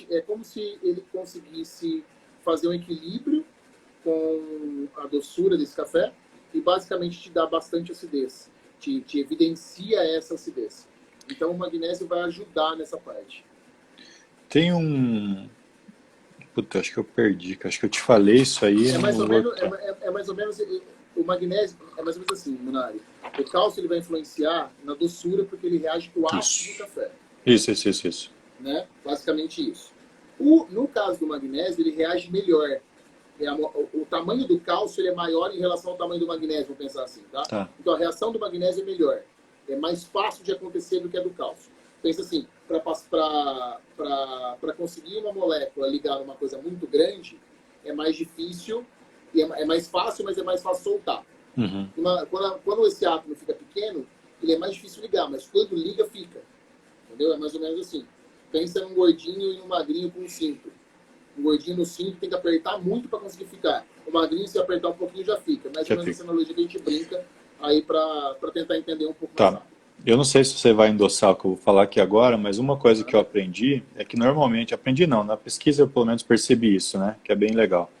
é como se ele conseguisse fazer um equilíbrio com a doçura desse café e basicamente te dá bastante acidez, te evidencia essa acidez. Então o magnésio vai ajudar nessa parte. Tem Puta, acho que eu perdi, acho que eu te falei isso aí. É mais ou menos o magnésio, é mais ou menos assim, Munari. O cálcio ele vai influenciar na doçura porque ele reage com o ácido do café. Isso. Né? Basicamente isso. No caso do magnésio, ele reage melhor. O tamanho do cálcio ele é maior em relação ao tamanho do magnésio, vamos pensar assim, tá? Então a reação do magnésio é melhor. É mais fácil de acontecer do que a do cálcio. Pensa assim, para conseguir uma molécula ligar numa coisa muito grande, é mais difícil, é mais fácil, mas é mais fácil soltar. Uhum. Quando esse átomo fica pequeno, ele é mais difícil ligar, mas quando liga, fica. Entendeu? É mais ou menos assim. Pensa num gordinho e num magrinho com um cinto. Um gordinho no cinto tem que apertar muito para conseguir ficar. O magrinho, se apertar um pouquinho, já fica. Mais ou menos essa analogia que a gente brinca aí para tentar entender um pouco mais rápido. Eu não sei se você vai endossar o que eu vou falar aqui agora, mas uma coisa que eu aprendi é que normalmente, na pesquisa eu pelo menos percebi isso, né? Que é bem legal.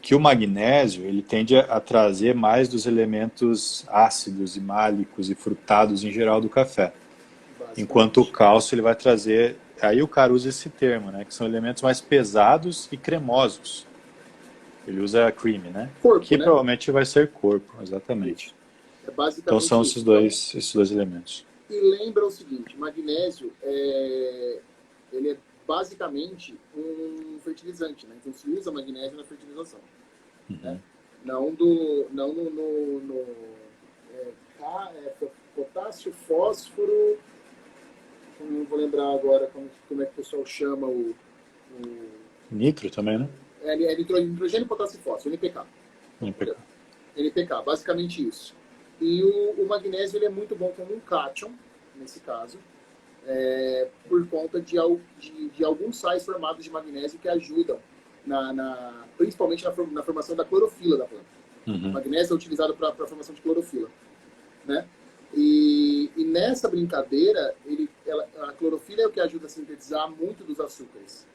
Que o magnésio, ele tende a trazer mais dos elementos ácidos e málicos e frutados em geral do café. Enquanto o cálcio ele vai trazer, aí o cara usa esse termo, né? Que são elementos mais pesados e cremosos. Ele usa cream, né? Corpo, que né? Provavelmente vai ser corpo, exatamente. Então são esses dois elementos. E lembra o seguinte, magnésio ele é basicamente um fertilizante, né? Então se usa magnésio na fertilização. Uhum. Né? Não no potássio, fósforo, não vou lembrar agora como é que o pessoal chama o nitro também, né? Nitrogênio, potássio e fósforo, NPK, basicamente isso. E o magnésio ele é muito bom como um cátion, nesse caso, por conta de alguns sais formados de magnésio que ajudam, principalmente na formação da clorofila da planta. Uhum. O magnésio é utilizado para a formação de clorofila. Né? E nessa brincadeira, a clorofila é o que ajuda a sintetizar muito dos açúcares.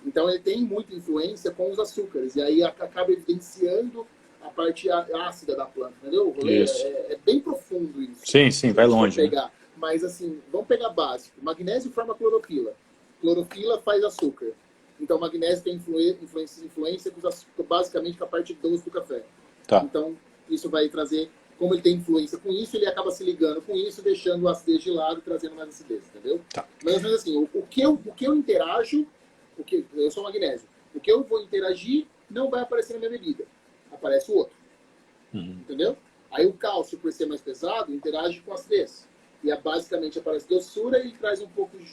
Então ele tem muita influência com os açúcares, e aí acaba evidenciando a parte ácida da planta, entendeu? O rolê é bem profundo isso. Sim, vai longe. Né? Mas assim, vamos pegar básico. Magnésio forma clorofila. Clorofila faz açúcar. Então magnésio tem influência basicamente com a parte doce do café. Tá. Então isso vai trazer, como ele tem influência com isso, ele acaba se ligando com isso, deixando a acidez de lado, trazendo mais acidez, entendeu? Tá. Mas assim, o que eu interajo, eu sou magnésio, o que eu vou interagir não vai aparecer na minha bebida. Aparece o outro. Uhum. Entendeu? Aí o cálcio, por ser mais pesado, interage com a acidez. E basicamente aparece doçura e traz um pouco de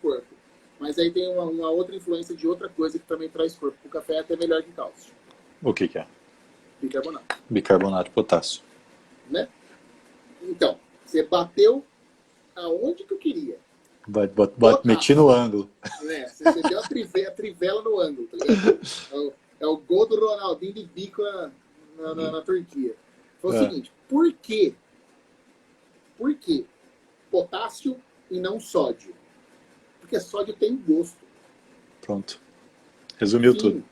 corpo. Mas aí tem uma outra influência de outra coisa que também traz corpo. O café é até melhor que cálcio. O que é? Bicarbonato. Bicarbonato de potássio. Né? Então, você bateu aonde que eu queria. Meti no ângulo. Você deu a trivela no ângulo. Tá ligado? É o gol do Ronaldinho de bico na Turquia. Foi o seguinte, por quê? Por quê potássio e não sódio? Porque sódio tem gosto. Pronto. Resumiu tudo.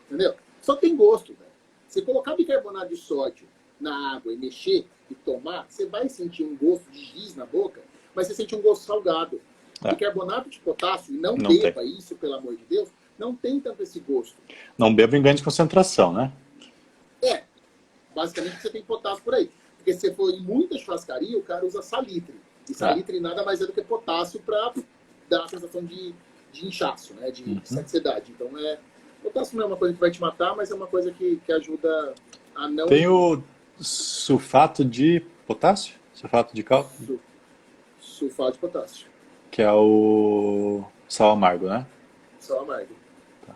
Entendeu? Só tem gosto. Né? Se colocar bicarbonato de sódio na água e mexer e tomar, você vai sentir um gosto de giz na boca, mas você sente um gosto salgado. Bicarbonato de potássio, e não beba isso, pelo amor de Deus, não tem tanto esse gosto. Não beba em grande concentração, né? Basicamente você tem potássio por aí. Porque se você for em muita churrascaria, o cara usa salitre. E salitre nada mais é do que potássio para dar a sensação de inchaço, né? De saciedade. Então, potássio não é uma coisa que vai te matar, mas é uma coisa que ajuda a não... Tem o sulfato de potássio? Sulfato de cálcio? Sulfato de potássio. Que é o sal amargo, né? Sal amargo.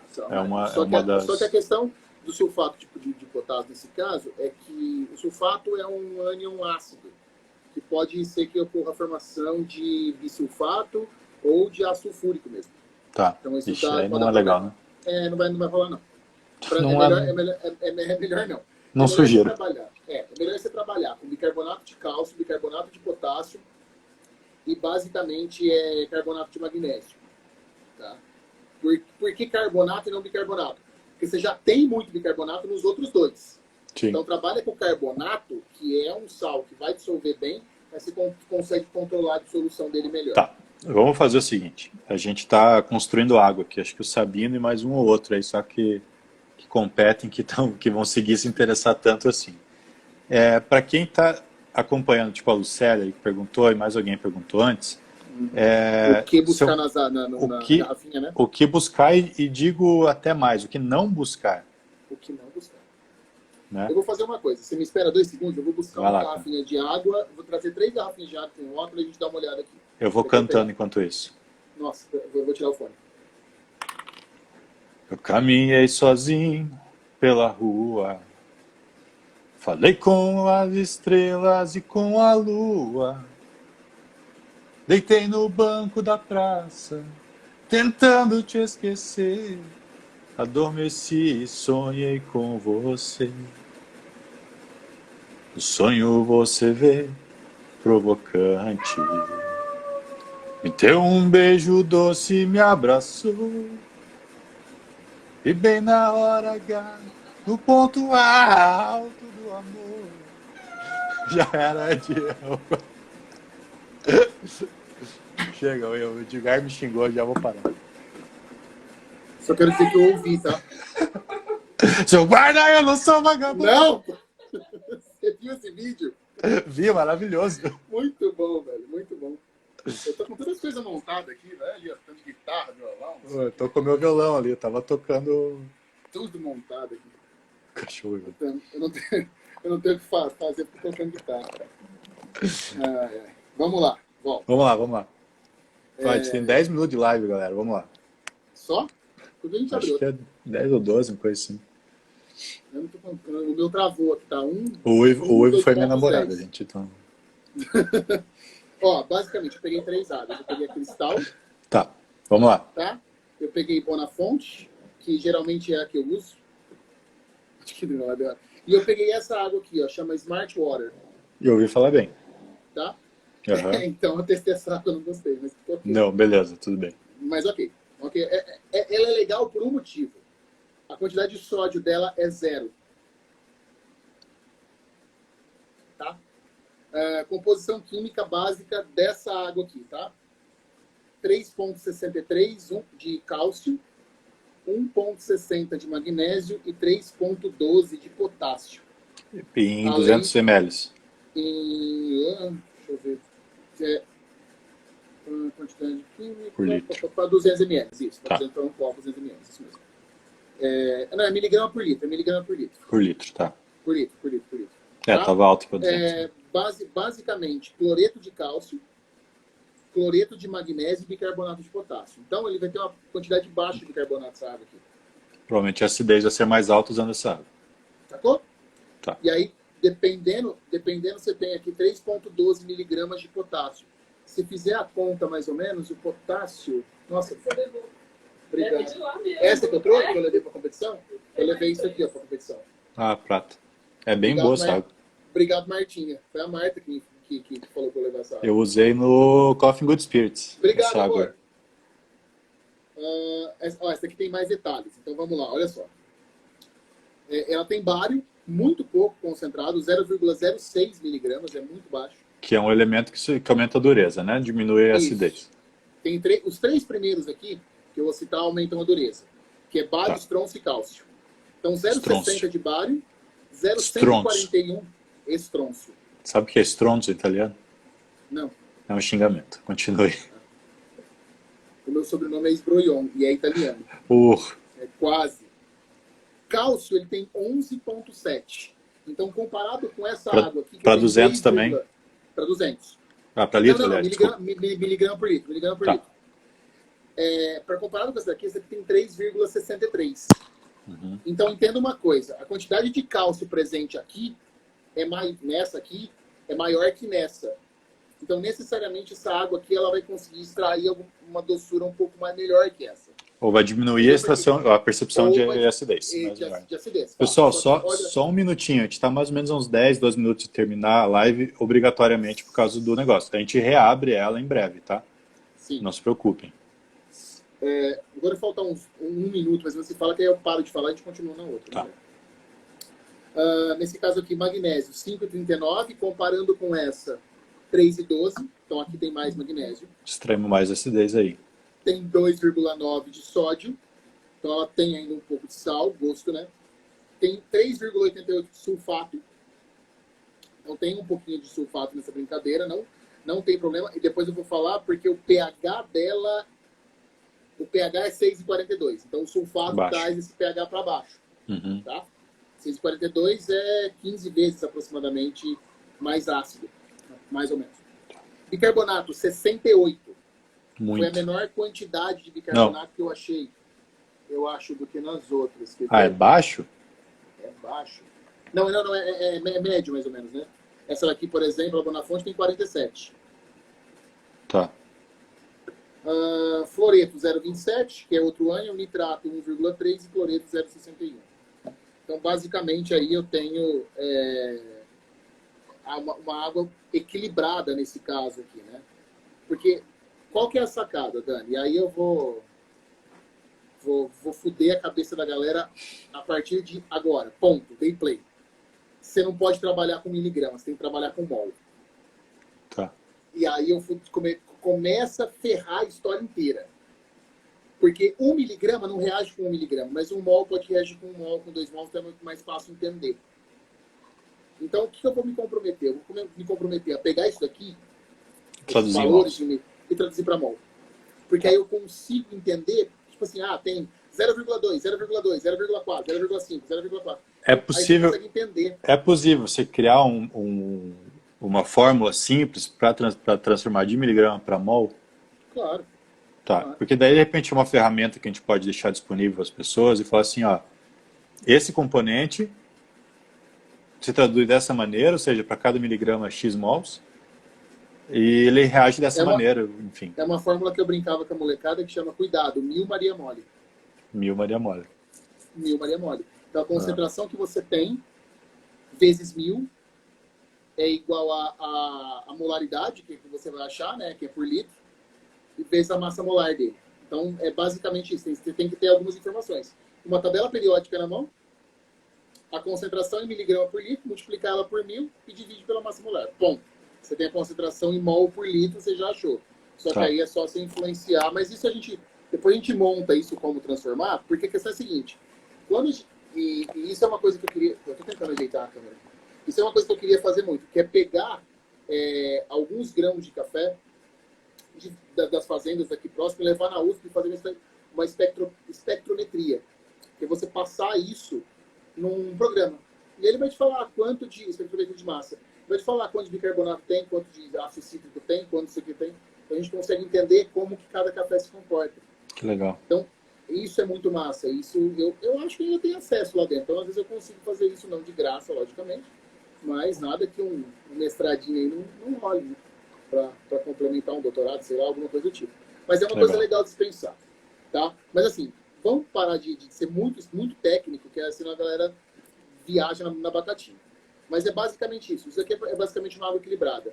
Sal É amargo. Só que a questão do sulfato de potássio nesse caso é que o sulfato é um ânion ácido, que pode ser que ocorra a formação de bisulfato ou de ácido sulfúrico mesmo. Tá. Então, isso Ixi, aí não é legal, né? Não vai rolar, não. É melhor não. Não sugira. É melhor você trabalhar com bicarbonato de cálcio, bicarbonato de potássio e basicamente carbonato de magnésio. Tá? Por que carbonato e não bicarbonato? Porque você já tem muito bicarbonato nos outros dois. Sim. Então trabalha com carbonato, que é um sal que vai dissolver bem, mas você consegue controlar a dissolução dele melhor. Tá. Vamos fazer o seguinte. A gente está construindo água aqui. Acho que o Sabino e mais um ou outro aí, só que competem, que vão seguir se interessar tanto assim. Para quem está acompanhando, tipo a Lucélia que perguntou, e mais alguém perguntou antes, o que buscar na garrafinha, né? O que buscar e digo até mais, o que não buscar. O que não buscar. Né? Eu vou fazer uma coisa, você me espera 2 segundos, eu vou buscar Vai uma lá, garrafinha de água, vou trazer 3 garrafinhas de água com óculos e a gente dá uma olhada aqui. Eu vou cantando enquanto isso. Nossa, eu vou tirar o fone. Eu caminhei sozinho pela rua, falei com as estrelas e com a lua, deitei no banco da praça, tentando te esquecer, adormeci e sonhei com você. No sonho você vê provocante, me deu um beijo doce, me abraçou. E bem na hora H, no ponto alto do amor, já era de eu. Chega, o Edgar me xingou, já vou parar. Só quero dizer que eu ouvi, tá? Seu guarda, eu não sou vagabundo. Não! Você viu esse vídeo? Vi, maravilhoso. Muito bom, velho, muito bom. Eu tô com todas as coisas montadas aqui, velho. Ali, ó, tanto de guitarra, violão. Eu tô com o meu violão ali, eu tava tocando. Tudo montado aqui. Cachorro. Eu não tenho o que fazer porque tocando guitarra. Vamos lá, volta. Vamos lá. A gente tem 10 minutos de live, galera. Vamos lá. Só? Porque a gente Acho abriu. que é 10 ou 12, uma coisa assim. Eu não tô contando. O meu travou aqui, tá? O Uivo foi minha namorada, gente. Então... Ó, basicamente, eu peguei 3 águas. Eu peguei a Cristal. Tá, vamos lá. Tá? Eu peguei Bonafonte, que geralmente é a que eu uso. Acho que não é dela. E eu peguei essa água aqui, ó, chama Smart Water. E eu ouvi falar bem. Tá? Uhum. Então eu testei essa água, eu não gostei. Mas okay. Não, beleza, tudo bem. Mas ok. Ela é legal por um motivo. A quantidade de sódio dela é 0. Tá? Composição química básica dessa água aqui, tá? 3,63 de cálcio, 1,60 de magnésio e 3,12 de potássio. Em 200 ml. Deixa eu ver. Quantidade de química por litro. Para 200 ml, isso. Tá. Para um copo, 200 ml, isso mesmo. Não, é miligrama por litro. Por litro, tá. Por litro. Tá? Tava alto para 200. Basicamente, cloreto de cálcio, cloreto de magnésio e bicarbonato de potássio. Então, ele vai ter uma quantidade baixa de bicarbonato nessa água aqui. Provavelmente a acidez vai ser mais alta usando essa água. Sacou? Tá. E aí, dependendo, você tem aqui 3,12 miligramas de potássio. Se fizer a conta, mais ou menos, o potássio... Nossa, você levou. Obrigado. De lá mesmo. Essa que eu trouxe, que eu levei para a competição? Eu levei isso aqui, ó, para a competição. Ah, prata. É bem boa essa água. Obrigado, Martinha. Foi a Marta que falou para eu levar essa água. Eu usei no Coffee Good Spirits. Obrigado, amor. Essa aqui tem mais detalhes. Então, vamos lá. Olha só. Ela tem bário, muito pouco concentrado, 0,06 miligramas, é muito baixo. Que é um elemento que aumenta a dureza, né? Diminui a acidez. Tem os 3 primeiros aqui, que eu vou citar, aumentam a dureza. Que é bário, estrôncio e cálcio. Então, 0,60 de bário, 0,141 estrôncio. Sabe o que é estrôncio em italiano? Não. É um xingamento. Continue. O meu sobrenome é Esbroion e é italiano. É quase. Cálcio, ele tem 11,7. Então, comparado com essa água aqui... Para 200 também? Para 200. Para litro, não, aliás, miligrama por litro. Para comparado com essa daqui tem 3,63. Uhum. Então, entenda uma coisa. A quantidade de cálcio presente aqui, nessa aqui, é maior que nessa. Então, necessariamente, essa água aqui ela vai conseguir extrair uma doçura um pouco mais melhor que essa. Ou vai diminuir a percepção de acidez. De acidez. Pessoal, só um minutinho. A gente está mais ou menos uns 10, 12 minutos de terminar a live, obrigatoriamente por causa do negócio. A gente reabre ela em breve, tá? Sim. Não se preocupem. Agora falta um minuto, mas você fala que aí eu paro de falar e a gente continua na outra. Tá. Né? Nesse caso aqui, magnésio 5,39, comparando com essa 3,12. Então aqui tem mais magnésio. Extremo mais acidez aí. Tem 2,9 de sódio. Então ela tem ainda um pouco de sal, gosto, né? Tem 3,88 de sulfato. Então tem um pouquinho de sulfato nessa brincadeira, não tem problema. E depois eu vou falar porque o pH dela... O pH é 6,42. Então o sulfato traz esse pH para baixo. Uhum. Tá? 6,42 é 15 vezes aproximadamente mais ácido. Mais ou menos. Bicarbonato, 68. Muito. Foi a menor quantidade de bicarbonato que eu achei. Eu acho do que nas outras. É baixo? É baixo. Não, é médio mais ou menos, né? Essa daqui, por exemplo, a Bonafonte tem 47. Tá. Fluoreto 0,27, que é outro ânion, nitrato 1,3 e cloreto 0,61. Então, basicamente, aí eu tenho uma água equilibrada nesse caso aqui, né? Porque, qual que é a sacada, Dani? E aí eu vou fuder a cabeça da galera a partir de agora. Ponto. Dei play. Você não pode trabalhar com miligramas, você tem que trabalhar com mol. Tá. E aí eu começa a ferrar a história inteira. Porque 1 miligrama não reage com 1 miligrama, mas 1 mol pode reagir com 1 mol, com 2 mols, então é muito mais fácil entender. Então, o que eu vou me comprometer? Eu vou me comprometer a pegar isso aqui, esses valores, e traduzir para mol. Porque aí eu consigo entender, tipo assim, tem 0,2, 0,2, 0,4, 0,5, 0,4. É possível, aí você consegue entender. É possível você criar uma fórmula simples para transformar de miligrama para mol? Claro. Tá, claro. Porque daí de repente é uma ferramenta que a gente pode deixar disponível às pessoas e falar assim, ó, esse componente se traduz dessa maneira, ou seja, para cada miligrama X mols, e ele reage dessa maneira, enfim. É uma fórmula que eu brincava com a molecada que chama, cuidado, 1000 Maria Mole. 1000 Maria Mole. 1000 Maria Mole. Então a concentração que você tem, vezes 1000, é igual a molaridade, que você vai achar, né, que é por litro, e vezes a massa molar dele. Então, é basicamente isso. Você tem que ter algumas informações. Uma tabela periódica na mão, a concentração em miligrama por litro, multiplicar ela por 1000 e divide pela massa molar. Ponto. Você tem a concentração em mol por litro, você já achou. Só que aí é só você influenciar. Mas isso depois a gente monta isso como transformar, porque a questão é a seguinte. E isso é uma coisa que eu queria... Eu estou tentando ajeitar a câmera. Isso é uma coisa que eu queria fazer muito, que é pegar alguns grãos de café das fazendas aqui próximas e levar na USP e fazer uma espectrometria. Que é você passar isso num programa. E ele vai te falar quanto de espectrometria de massa. Vai te falar quanto de bicarbonato tem, quanto de ácido cítrico tem, quanto isso aqui tem. Então a gente consegue entender como que cada café se comporta. Que legal. Então, isso é muito massa. Isso eu acho que ainda tem acesso lá dentro. Então, às vezes eu consigo fazer isso não de graça, logicamente. Mas nada que um mestradinho aí não role, né? Para complementar um doutorado, sei lá, alguma coisa do tipo. Mas é uma coisa legal de se pensar. Tá? Mas assim, vamos parar de ser muito, muito técnico, que senão a galera viaja na batatinha. Mas é basicamente isso. Isso aqui é basicamente uma água equilibrada.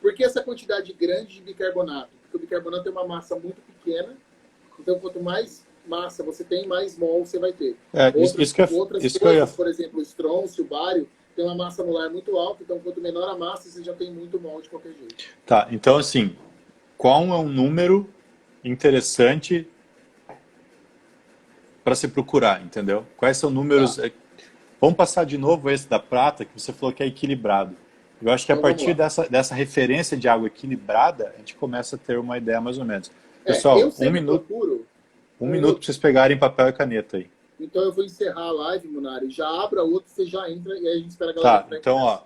Por que essa quantidade grande de bicarbonato? Porque o bicarbonato tem uma massa muito pequena. Então, quanto mais massa você tem, mais mol você vai ter. Outras coisas, por exemplo, o estrôncio, o bário, tem uma massa molar muito alta. Então, quanto menor a massa, você já tem muito mol de qualquer jeito. Tá, então assim, qual é um número interessante para se procurar, entendeu? Quais são números... Tá. Vamos passar de novo esse da prata, que você falou que é equilibrado. Eu acho que a Então, vamos partir lá. dessa referência de água equilibrada, a gente começa a ter uma ideia mais ou menos. Pessoal, Eu sempre procuro... Um minuto para vocês pegarem papel e caneta aí. Então eu vou encerrar a live, Munari. Já abra outra, você já entra e aí a gente espera a galera Tá, entrar. então, ó,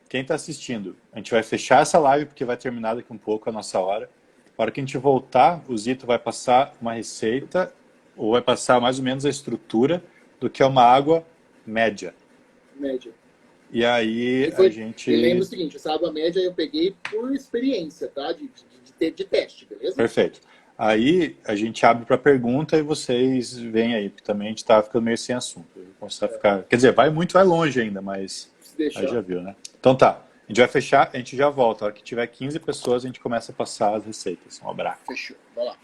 quem está assistindo, a gente vai fechar essa live porque vai terminar daqui um pouco a nossa hora. A hora que a gente voltar, o Zito vai passar uma receita, ou vai passar mais ou menos a estrutura do que é uma água média. Média. E aí a gente... E lembra o seguinte, essa água média eu peguei por experiência, tá? De teste, beleza? Perfeito. Aí a gente abre para pergunta e vocês vêm aí, porque também a gente está ficando meio sem assunto. A ficar... Quer dizer, vai longe ainda, mas aí já viu, né? Então tá, a gente vai fechar, a gente já volta. A hora que tiver 15 pessoas, a gente começa a passar as receitas. Um abraço. Fechou, vai lá.